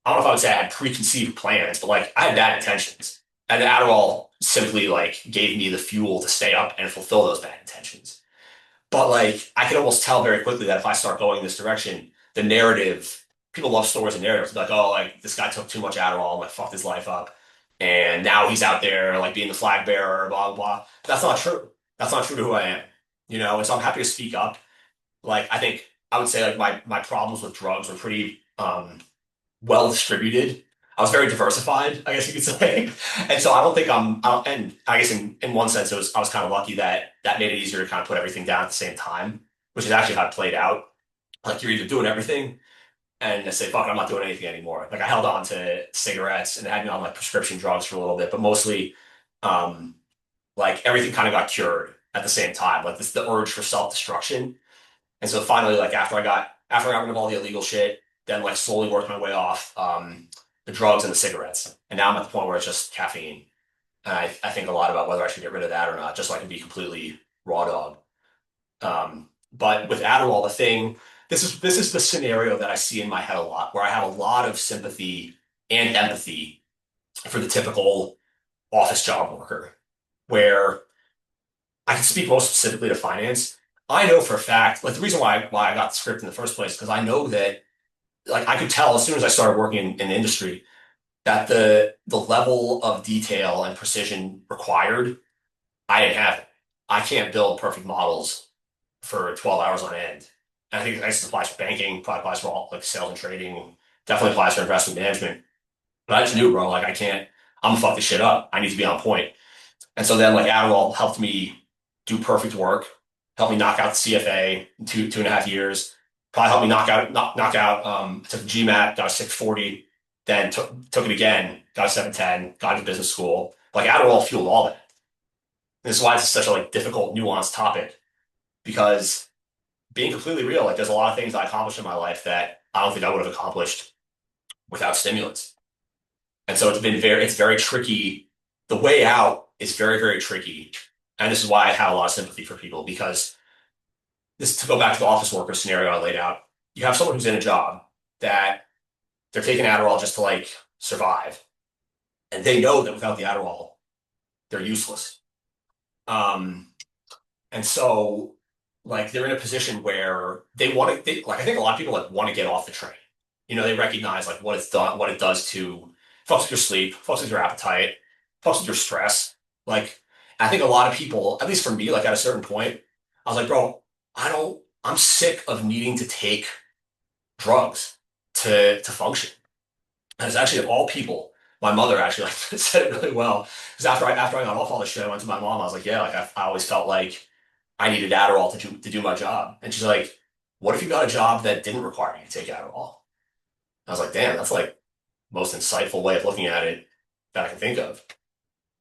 I don't know if I would say I had preconceived plans, but like I had bad intentions. And the Adderall simply like gave me the fuel to stay up and fulfill those bad intentions. But like I can almost tell very quickly that if I start going this direction, the narrative, people love stories and narratives. Like, oh, like this guy took too much Adderall and like fucked his life up. And now he's out there like being the flag bearer, blah, blah, blah. That's not true. That's not true to who I am. And so I'm happy to speak up. Like I think I would say like my problems with drugs were pretty well distributed. I was very diversified, I guess you could say. And so I don't think and I guess in one sense I was kind of lucky that that made it easier to kind of put everything down at the same time, which is actually how it played out. Like you're either doing everything and I say, fuck, I'm not doing anything anymore. Like I held on to cigarettes and had me on like prescription drugs for a little bit, but mostly um like everything kind of got cured at the same time. Like this the urge for self-destruction. And so finally, like after I got rid of all the illegal shit, then like slowly worked my way off the drugs and the cigarettes. And now I'm at the point where it's just caffeine. And I think a lot about whether I should get rid of that or not, just so I can be completely raw dog. But with Adderall, the thing, this is the scenario that I see in my head a lot, where I have a lot of sympathy and empathy for the typical office job worker, where I can speak most specifically to finance. I know for a fact, like the reason why I got the script in the first place, because I know that like I could tell as soon as I started working in the industry that the level of detail and precision required, I didn't have it. I can't build perfect models for 12 hours on end. And I think this applies for banking, probably applies for all like sales and trading, definitely applies for investment management. But I just knew, bro, like I can't, I'm gonna fuck this shit up. I need to be on point. And so then like Adderall helped me do perfect work, helped me knock out the CFA in 2.5 years, probably helped me knock out took the GMAT, got a 640, then took it again, got a 710, got into business school. Like Adderall fueled all that. This is why it's such a like difficult, nuanced topic, because being completely real, like there's a lot of things I accomplished in my life that I don't think I would have accomplished without stimulants. And so it's very tricky. The way out is very, very tricky. And this is why I have a lot of sympathy for people, because this to go back to the office worker scenario I laid out. You have someone who's in a job that they're taking Adderall just to like survive, and they know that without the Adderall, they're useless. Um, and so like they're in a position where they want to like I think a lot of people like want to get off the train. They recognize like what it's done, what it does to fucks with your sleep, fucks with your appetite, fucks with your stress. Like I think a lot of people, at least for me, like at a certain point, I was like, bro, I'm sick of needing to take drugs to function. And it's actually of all people, my mother actually like said it really well. Because after I got off all this shit, I went to my mom. I was like, yeah, like I always felt like I needed Adderall to do my job. And she's like, what if you got a job that didn't require you to take Adderall? I was like, damn, that's like most insightful way of looking at it that I can think of.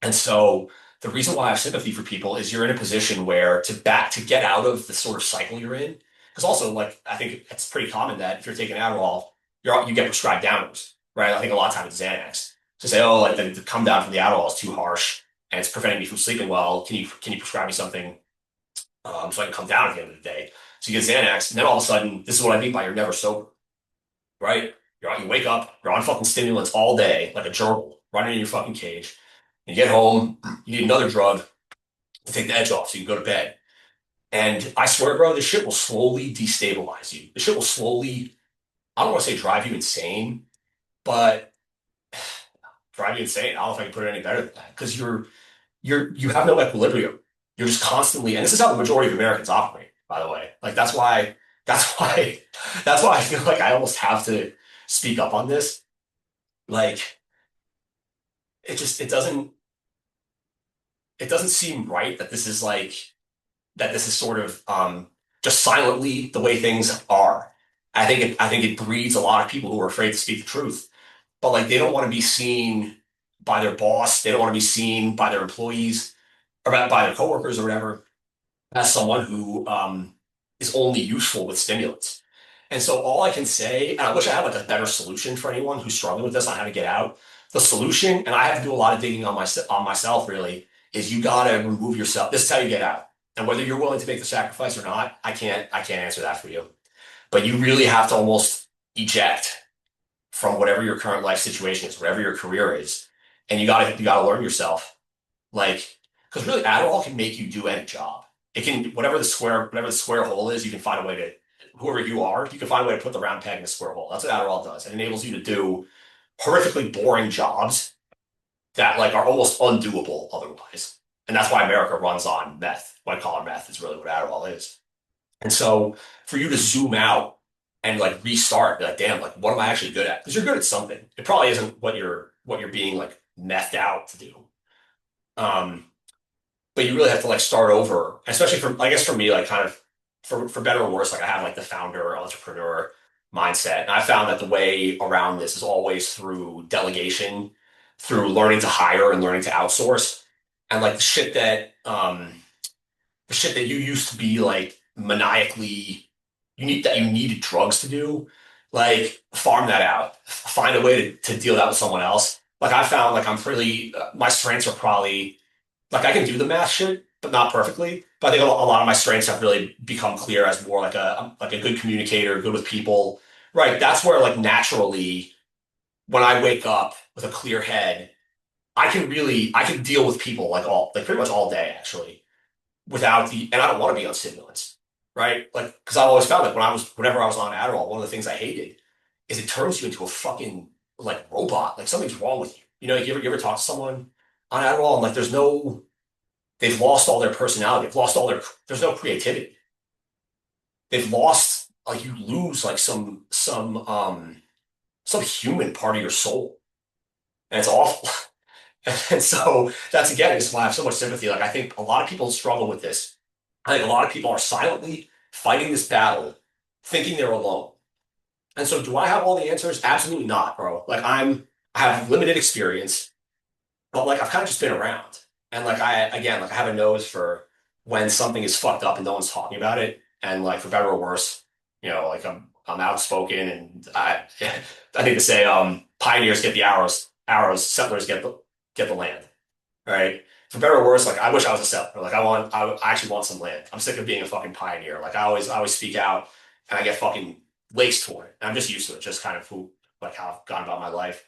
And so the reason why I have sympathy for people is you're in a position where to get out of the sort of cycle you're in, because also like I think it's pretty common that if you're taking Adderall, you get prescribed downers, right? I think a lot of times it's Xanax. To say, oh, like the come down from the Adderall is too harsh and it's preventing me from sleeping well. Can you prescribe me something so I can come down at the end of the day? So you get Xanax, and then all of a sudden, this is what I mean by you're never sober, right? You wake up, you're on fucking stimulants all day, like a gerbil, running in your fucking cage. You get home, you need another drug to take the edge off so you can go to bed. And I swear, bro, this shit will slowly destabilize you. This shit will slowly, I don't want to say drive you insane, but drive you insane. I don't know if I can put it any better than that. Because you have no equilibrium. You're just constantly, and this is how the majority of Americans operate, by the way. Like that's why, that's why I feel like I almost have to speak up on this. Like it doesn't seem right that this is sort of just silently the way things are. I think it breeds a lot of people who are afraid to speak the truth, but like they don't want to be seen by their boss, they don't want to be seen by their employees or by their coworkers or whatever as someone who is only useful with stimulants. And so all I can say, and I wish I had like a better solution for anyone who's struggling with this on how to get out. The solution, and I have to do a lot of digging on myself really, is you gotta remove yourself. This is how you get out. And whether you're willing to make the sacrifice or not, I can't answer that for you. But you really have to almost eject from whatever your current life situation is, whatever your career is, and you gotta learn yourself. Like, because really Adderall can make you do any job. It can whatever the square hole is, you can find a way to whoever you are, you can find a way to put the round peg in the square hole. That's what Adderall does. It enables you to do horrifically boring jobs that like are almost undoable otherwise. And that's why America runs on meth. White collar meth is really what Adderall is. And so for you to zoom out and like restart, be like, damn, like what am I actually good at? Because you're good at something. It probably isn't what you're being like methed out to do. Um, but you really have to like start over, especially for I guess for me, like kind of for better or worse, like I have like the founder entrepreneur mindset. And I found that the way around this is always through delegation, through learning to hire and learning to outsource. And like the shit that you used to be like maniacally you needed drugs to do, like farm that out. Find a way to deal that with someone else. Like I found like I'm pretty my strengths are probably like I can do the math shit, but not perfectly. But I think a lot of my strengths have really become clear as more like a good communicator, good with people. Right. That's where like naturally when I wake up with a clear head, I can deal with people like pretty much all day actually without and I don't want to be on stimulants. Right. Like because I've always found that whenever I was on Adderall, one of the things I hated is it turns you into a fucking like robot. Like something's wrong with you. Like, you ever talk to someone on Adderall and like they've lost all their personality. They've lost there's no creativity. They've lost, like you lose like some human part of your soul. And it's awful. And so that's again, is why I have so much sympathy. Like I think a lot of people struggle with this. I think a lot of people are silently fighting this battle, thinking they're alone. And so do I have all the answers? Absolutely not, bro. Like I have limited experience. But like I've kind of just been around, and like I have a nose for when something is fucked up and no one's talking about it, and like for better or worse, like I'm outspoken, and I think to say pioneers get the arrows, settlers get the land, right? for better or worse, like I wish I was a settler. Like I actually want some land. I'm sick of being a fucking pioneer. Like I always speak out and I get fucking laced for it. And I'm just used to it, just kind of like how I've gone about my life.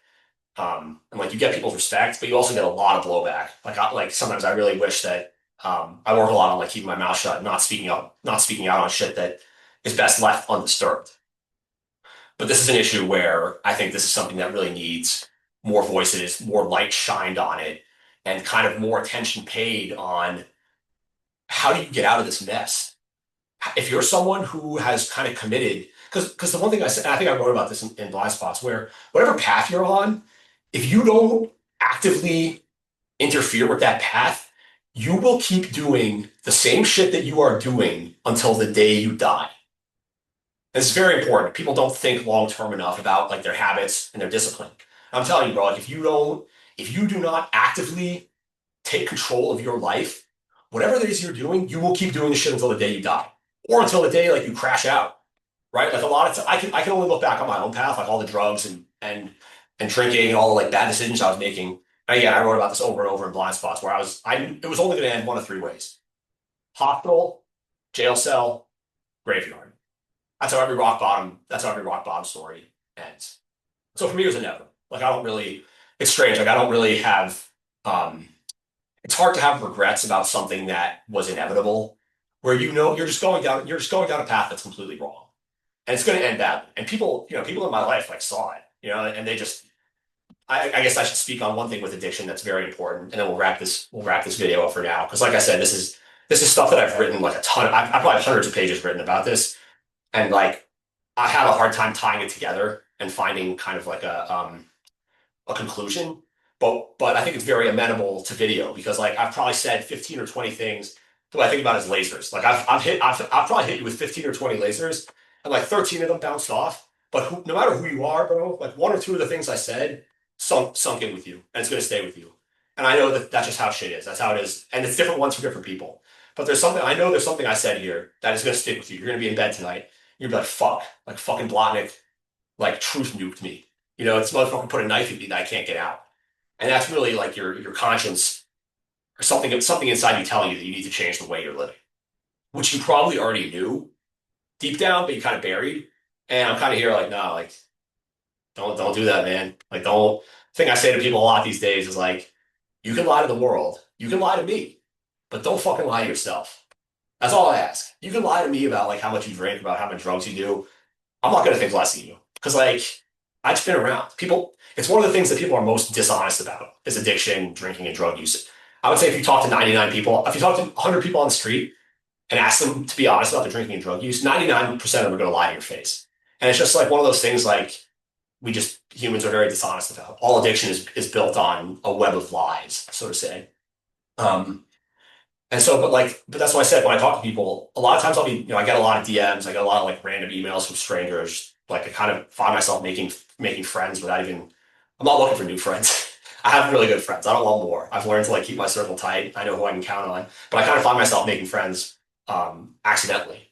And like you get people's respect, but you also get a lot of blowback. Like sometimes I really wish that I work a lot on like keeping my mouth shut, and not speaking out on shit that is best left undisturbed. But this is an issue where I think this is something that really needs more voices, more light shined on it, and kind of more attention paid on how do you get out of this mess? If you're someone who has kind of committed, because the one thing I said, and I think I wrote about this in Blind Spots, where whatever path you're on, if you don't actively interfere with that path, you will keep doing the same shit that you are doing until the day you die. This is very important. People don't think long term enough about like their habits and their discipline. I'm telling you, bro, like if you do not actively take control of your life, whatever it is you're doing, you will keep doing the shit until the day you die, or until the day like you crash out, right? Like a lot of I can only look back on my own path, like all the drugs and drinking and all the like bad decisions I was making. And again, I wrote about this over and over in Blind Spots, where it was only going to end one of three ways: hospital, jail cell, graveyard. That's how every rock bottom story ends. So for me, it was inevitable. Like I don't really, it's strange. Like I don't really have, it's hard to have regrets about something that was inevitable, where you're just going down a path that's completely wrong, and it's going to end badly. And people, people in my life like saw it, and they just, I guess I should speak on one thing with addiction that's very important, and then we'll wrap this video up for now. Because like I said, this is stuff that I've written like a ton. I probably have hundreds of pages written about this, and like I have a hard time tying it together and finding kind of like a conclusion. But I think it's very amenable to video, because like I've probably said 15 or 20 things that I think about as lasers. Like I've probably hit you with 15 or 20 lasers, and like 13 of them bounced off. But no matter who you are, bro, like one or two of the things I said sunk in with you, and it's gonna stay with you. And I know that that's just how shit is. That's how it is, and it's different ones for different people. But there's something I said here that is gonna stick with you. You're gonna be in bed tonight. You're gonna be like, fuck, like fucking Blotnick, like truth nuked me. This motherfucker put a knife in me that I can't get out. And that's really like your conscience, or something inside you telling you that you need to change the way you're living, which you probably already knew deep down, but you kind of buried. And I'm kind of here like, no, like don't do that, man. Like don't. Thing I say to people a lot these days is like, you can lie to the world, you can lie to me, but don't fucking lie to yourself. That's all I ask. You can lie to me about like how much you drink, about how much drugs you do. I'm not gonna think less of you, because like I've just been around people. It's one of the things that people are most dishonest about is addiction, drinking, and drug use. I would say if you talk to 99 people, if you talk to 100 people on the street and ask them to be honest about their drinking and drug use, 99% of them are going to lie to your face. And it's just like one of those things like humans are very dishonest about. All addiction is built on a web of lies, so to say. Um, and so, but that's why I said when I talk to people, a lot of times I get a lot of DMs, I get a lot of like random emails from strangers. Like I kind of find myself making friends without even, I'm not looking for new friends. I have really good friends. I don't want more. I've learned to like keep my circle tight. I know who I can count on, but I kind of find myself making friends, accidentally,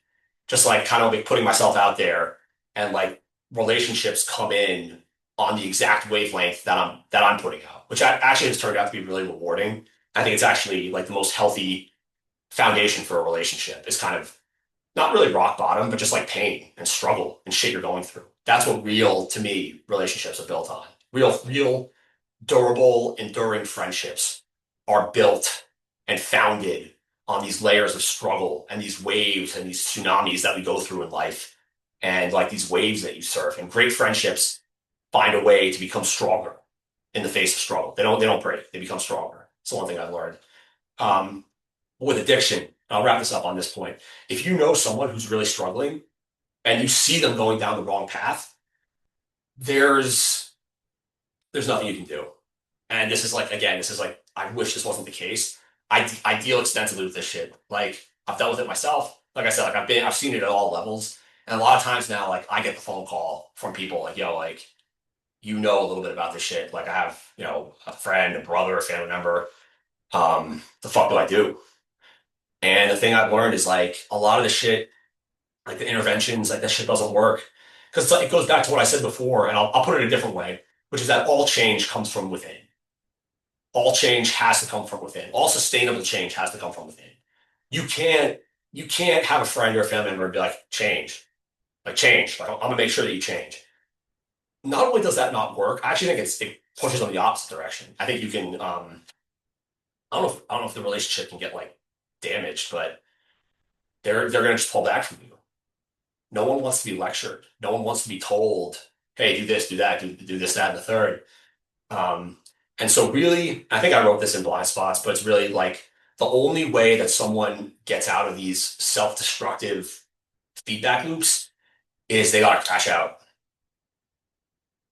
just like kind of like putting myself out there, and like relationships come in on the exact wavelength that I'm putting out, which actually has turned out to be really rewarding. I think it's actually like the most healthy foundation for a relationship is kind of not really rock bottom, but just like pain and struggle and shit you're going through. That's what real, to me, relationships are built on. Real, durable, enduring friendships are built and founded on these layers of struggle and these waves and these tsunamis that we go through in life, and like these waves that you surf. And great friendships find a way to become stronger in the face of struggle. They don't break. They become stronger. It's the one thing I've learned. Um, with addiction, I'll wrap this up on this point. If you know someone who's really struggling and you see them going down the wrong path, there's nothing you can do. And this is like, I wish this wasn't the case. I deal extensively with this shit. Like I've dealt with it myself. Like I said, like I've seen it at all levels. And a lot of times now, like I get the phone call from people like, yo, like, a little bit about this shit. Like I have, a friend, a brother, a family member. The fuck do I do? And the thing I've learned is like a lot of the shit, like the interventions, like that shit doesn't work. Because it goes back to what I said before, and I'll put it a different way, which is that all change comes from within. all change has to come from within. All sustainable change has to come from within. You can't you can't have a friend or a family member and be like change. Like I'm gonna make sure that you change. Not only does that not work, I actually think it pushes on the opposite direction. I think you can I don't know if the relationship can get like damaged, but they're gonna just pull back from you. No one wants to be lectured. No one wants to be told, hey, do this, do that, do this, that, and the third. Um, and so really, I think I wrote this in blind spots, but it's really like the only way that someone gets out of these self-destructive feedback loops is they gotta crash out.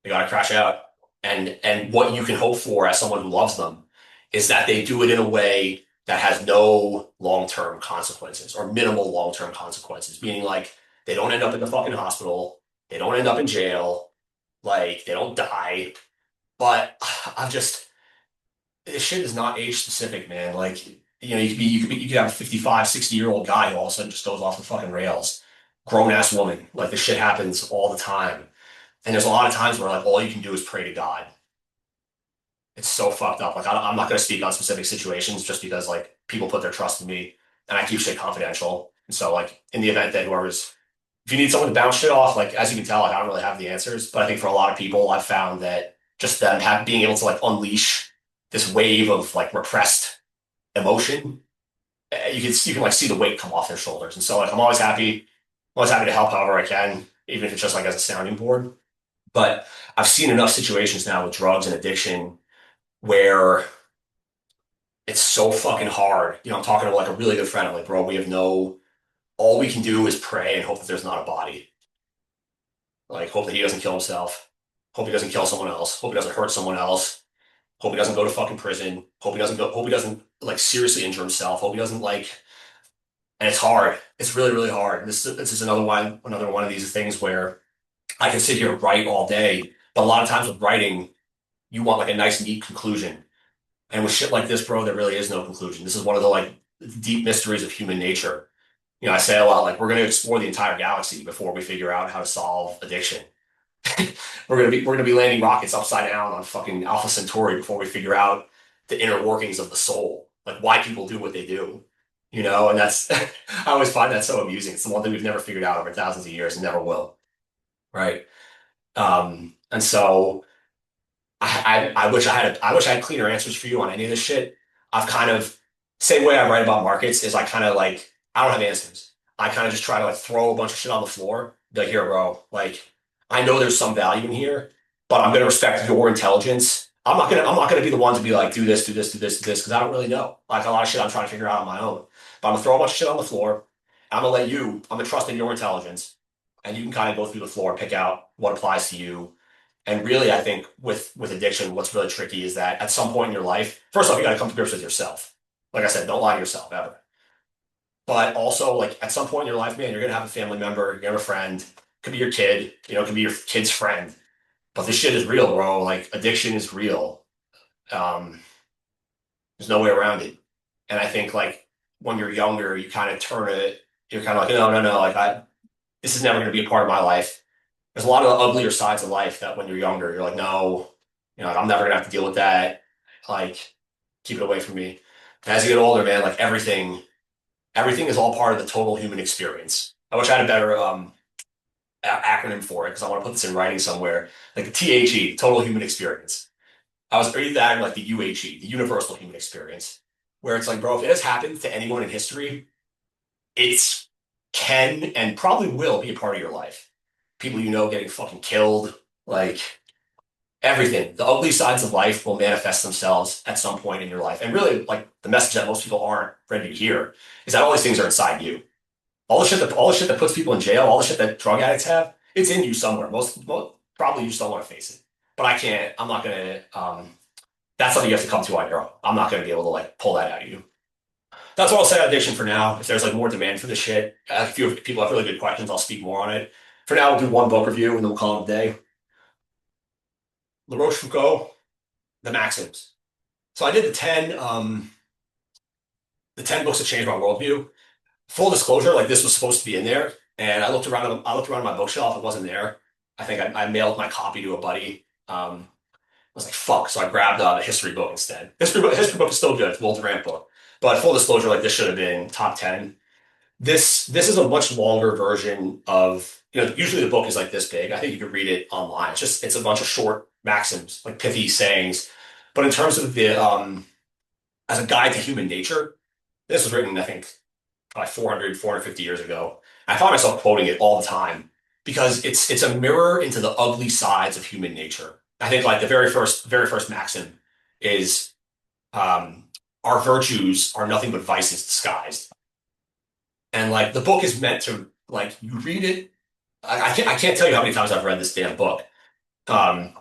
They gotta crash out. And what you can hope for as someone who loves them is that they do it in a way that has no long-term consequences or minimal long-term consequences, meaning like they don't end up in the fucking hospital, they don't end up in jail, like they don't die. But I'm just this shit is not age specific, man. Like, you could have a 55, 60-year-old guy who all of a sudden just goes off the fucking rails. Grown ass woman. Like this shit happens all the time. And there's a lot of times where like all you can do is pray to God. It's so fucked up. Like I'm not gonna speak on specific situations just because like people put their trust in me and I keep shit confidential. And so like in the event that whoever's if you need someone to bounce shit off, like as you can tell, like I don't really have the answers. But I think for a lot of people, I've found that just them being able to like unleash this wave of like repressed emotion, you can like see the weight come off their shoulders. And so like I'm always happy to help however I can, even if it's just like as a sounding board. But I've seen enough situations now with drugs and addiction where it's so fucking hard. I'm talking to like a really good friend. I'm like, bro, we have no, all we can do is pray and hope that there's not a body. Like, hope that he doesn't kill himself. Hope he doesn't kill someone else. Hope he doesn't hurt someone else. Hope he doesn't go to fucking prison. Hope he doesn't like seriously injure himself. Hope he doesn't like, and it's hard. It's really, really hard. This is another one of these things where I can sit here and write all day, but a lot of times with writing, you want like a nice, neat conclusion. And with shit like this, bro, there really is no conclusion. This is one of the like deep mysteries of human nature. I say a lot like we're going to explore the entire galaxy before we figure out how to solve addiction. We're gonna be landing rockets upside down on fucking Alpha Centauri before we figure out the inner workings of the soul, like why people do what they do. And that's I always find that so amusing. It's the one thing we've never figured out over thousands of years and never will, right? And so I wish I had cleaner answers for you on any of this shit. I've kind of same way I write about markets is I kind of like I don't have answers. I kind of just try to like throw a bunch of shit on the floor. Be like, here, bro, like I know there's some value in here, but I'm gonna respect your intelligence. I'm not gonna be the one to be like, do this, do this, do this, do this, because I don't really know. Like a lot of shit I'm trying to figure out on my own. But I'm gonna throw a bunch of shit on the floor. I'm gonna trust in your intelligence, and you can kind of go through the floor, pick out what applies to you. And really, I think with addiction, what's really tricky is that at some point in your life, first off, you got to come to grips with yourself. Like I said, don't lie to yourself ever. But also, like at some point in your life, man, you're gonna have a family member, you're gonna have a friend, could be your kid, it could be your kid's friend. But this shit is real, bro. Like addiction is real. Um, there's no way around it. And I think like when you're younger, you kind of turn it. You're kind of like, no, no, no. Like this is never gonna be a part of my life. There's a lot of uglier sides of life that when you're younger, you're like, no, like, I'm never gonna have to deal with that. Like, keep it away from me. And as you get older, man, like everything is all part of the total human experience. I wish I had a better acronym for it because I want to put this in writing somewhere. Like the THE, total human experience. I was reading that like the UHE, the universal human experience, where it's like, bro, if it has happened to anyone in history, it's can and probably will be a part of your life. People getting fucking killed, like everything. The ugly sides of life will manifest themselves at some point in your life. And really, like the message that most people aren't ready to hear is that all these things are inside you. All the shit that puts people in jail, all the shit that drug addicts have, it's in you somewhere. Most probably you just don't want to face it. But I can't. I'm not gonna. That's something you have to come to on your own. I'm not gonna be able to like pull that out of you. That's what I'll say on addiction for now. If there's like more demand for this shit, if people have really good questions, I'll speak more on it. For now, we'll do one book review and then we'll call it a day. La Rochefoucauld, the Maxims. So I did the 10 books that changed my worldview. Full disclosure, like this was supposed to be in there, and I looked around my bookshelf, it wasn't there. I think I mailed my copy to a buddy. was like, fuck. So I grabbed the history book instead. History book is still good. It's a Will Durant book. But full disclosure, like this should have been top 10. This is a much longer version of, usually the book is like this big. I think you could read it online. It's a bunch of short maxims, like pithy sayings. But in terms of as a guide to human nature, this was written, I think, probably 450 years ago. I find myself quoting it all the time because it's a mirror into the ugly sides of human nature. I think like the very first maxim is um, our virtues are nothing but vices disguised. And like the book is meant to like you read it. I can't tell you how many times I've read this damn book. Um,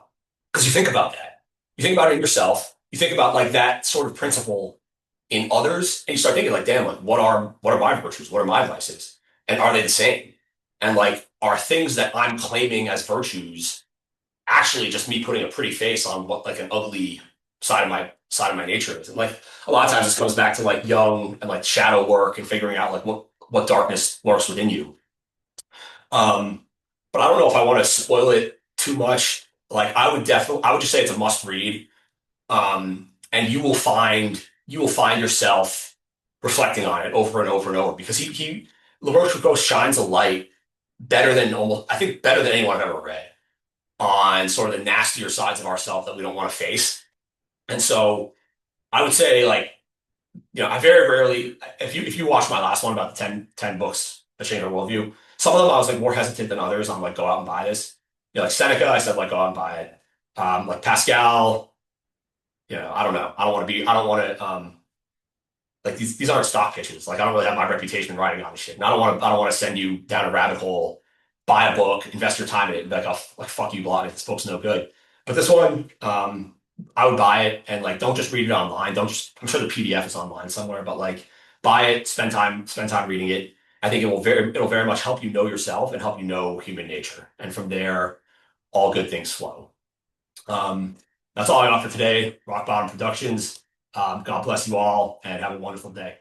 because you think about that. You think about it in yourself. You think about like that sort of principle in others, and you start thinking like, damn, like what are my virtues? What are my vices? And are they the same? And like, are things that I'm claiming as virtues actually just me putting a pretty face on what like an ugly side of my nature is? And like a lot of times this comes back to like young and like shadow work and figuring out like what darkness lurks within you. But I don't know if I want to spoil it too much. Like I would just say it's a must read. And you will find yourself reflecting on it over and over and over because he Rochefoucauld shines a light better than almost I think better than anyone I've ever read on sort of the nastier sides of ourselves that we don't want to face. And so I would say like I very rarely if you watch my last one about the ten books that changed our worldview, some of them I was like more hesitant than others on like go out and buy this. Like Seneca, I said like go out and buy it. Like Pascal, I don't know. I don't want to like these aren't stock pitches. Like I don't really have my reputation in writing on this shit. And I don't want to send you down a rabbit hole, buy a book, invest your time in it, and be like, oh, like fuck you, Blotnick, this book's no good. But this one, I would buy it and like don't just read it online. Don't just I'm sure the PDF is online somewhere, but like buy it, spend time reading it. I think it'll very much help you know yourself and help you know human nature. And from there, all good things flow. Um, that's all I got for today. Rock Bottom Productions. God bless you all and have a wonderful day.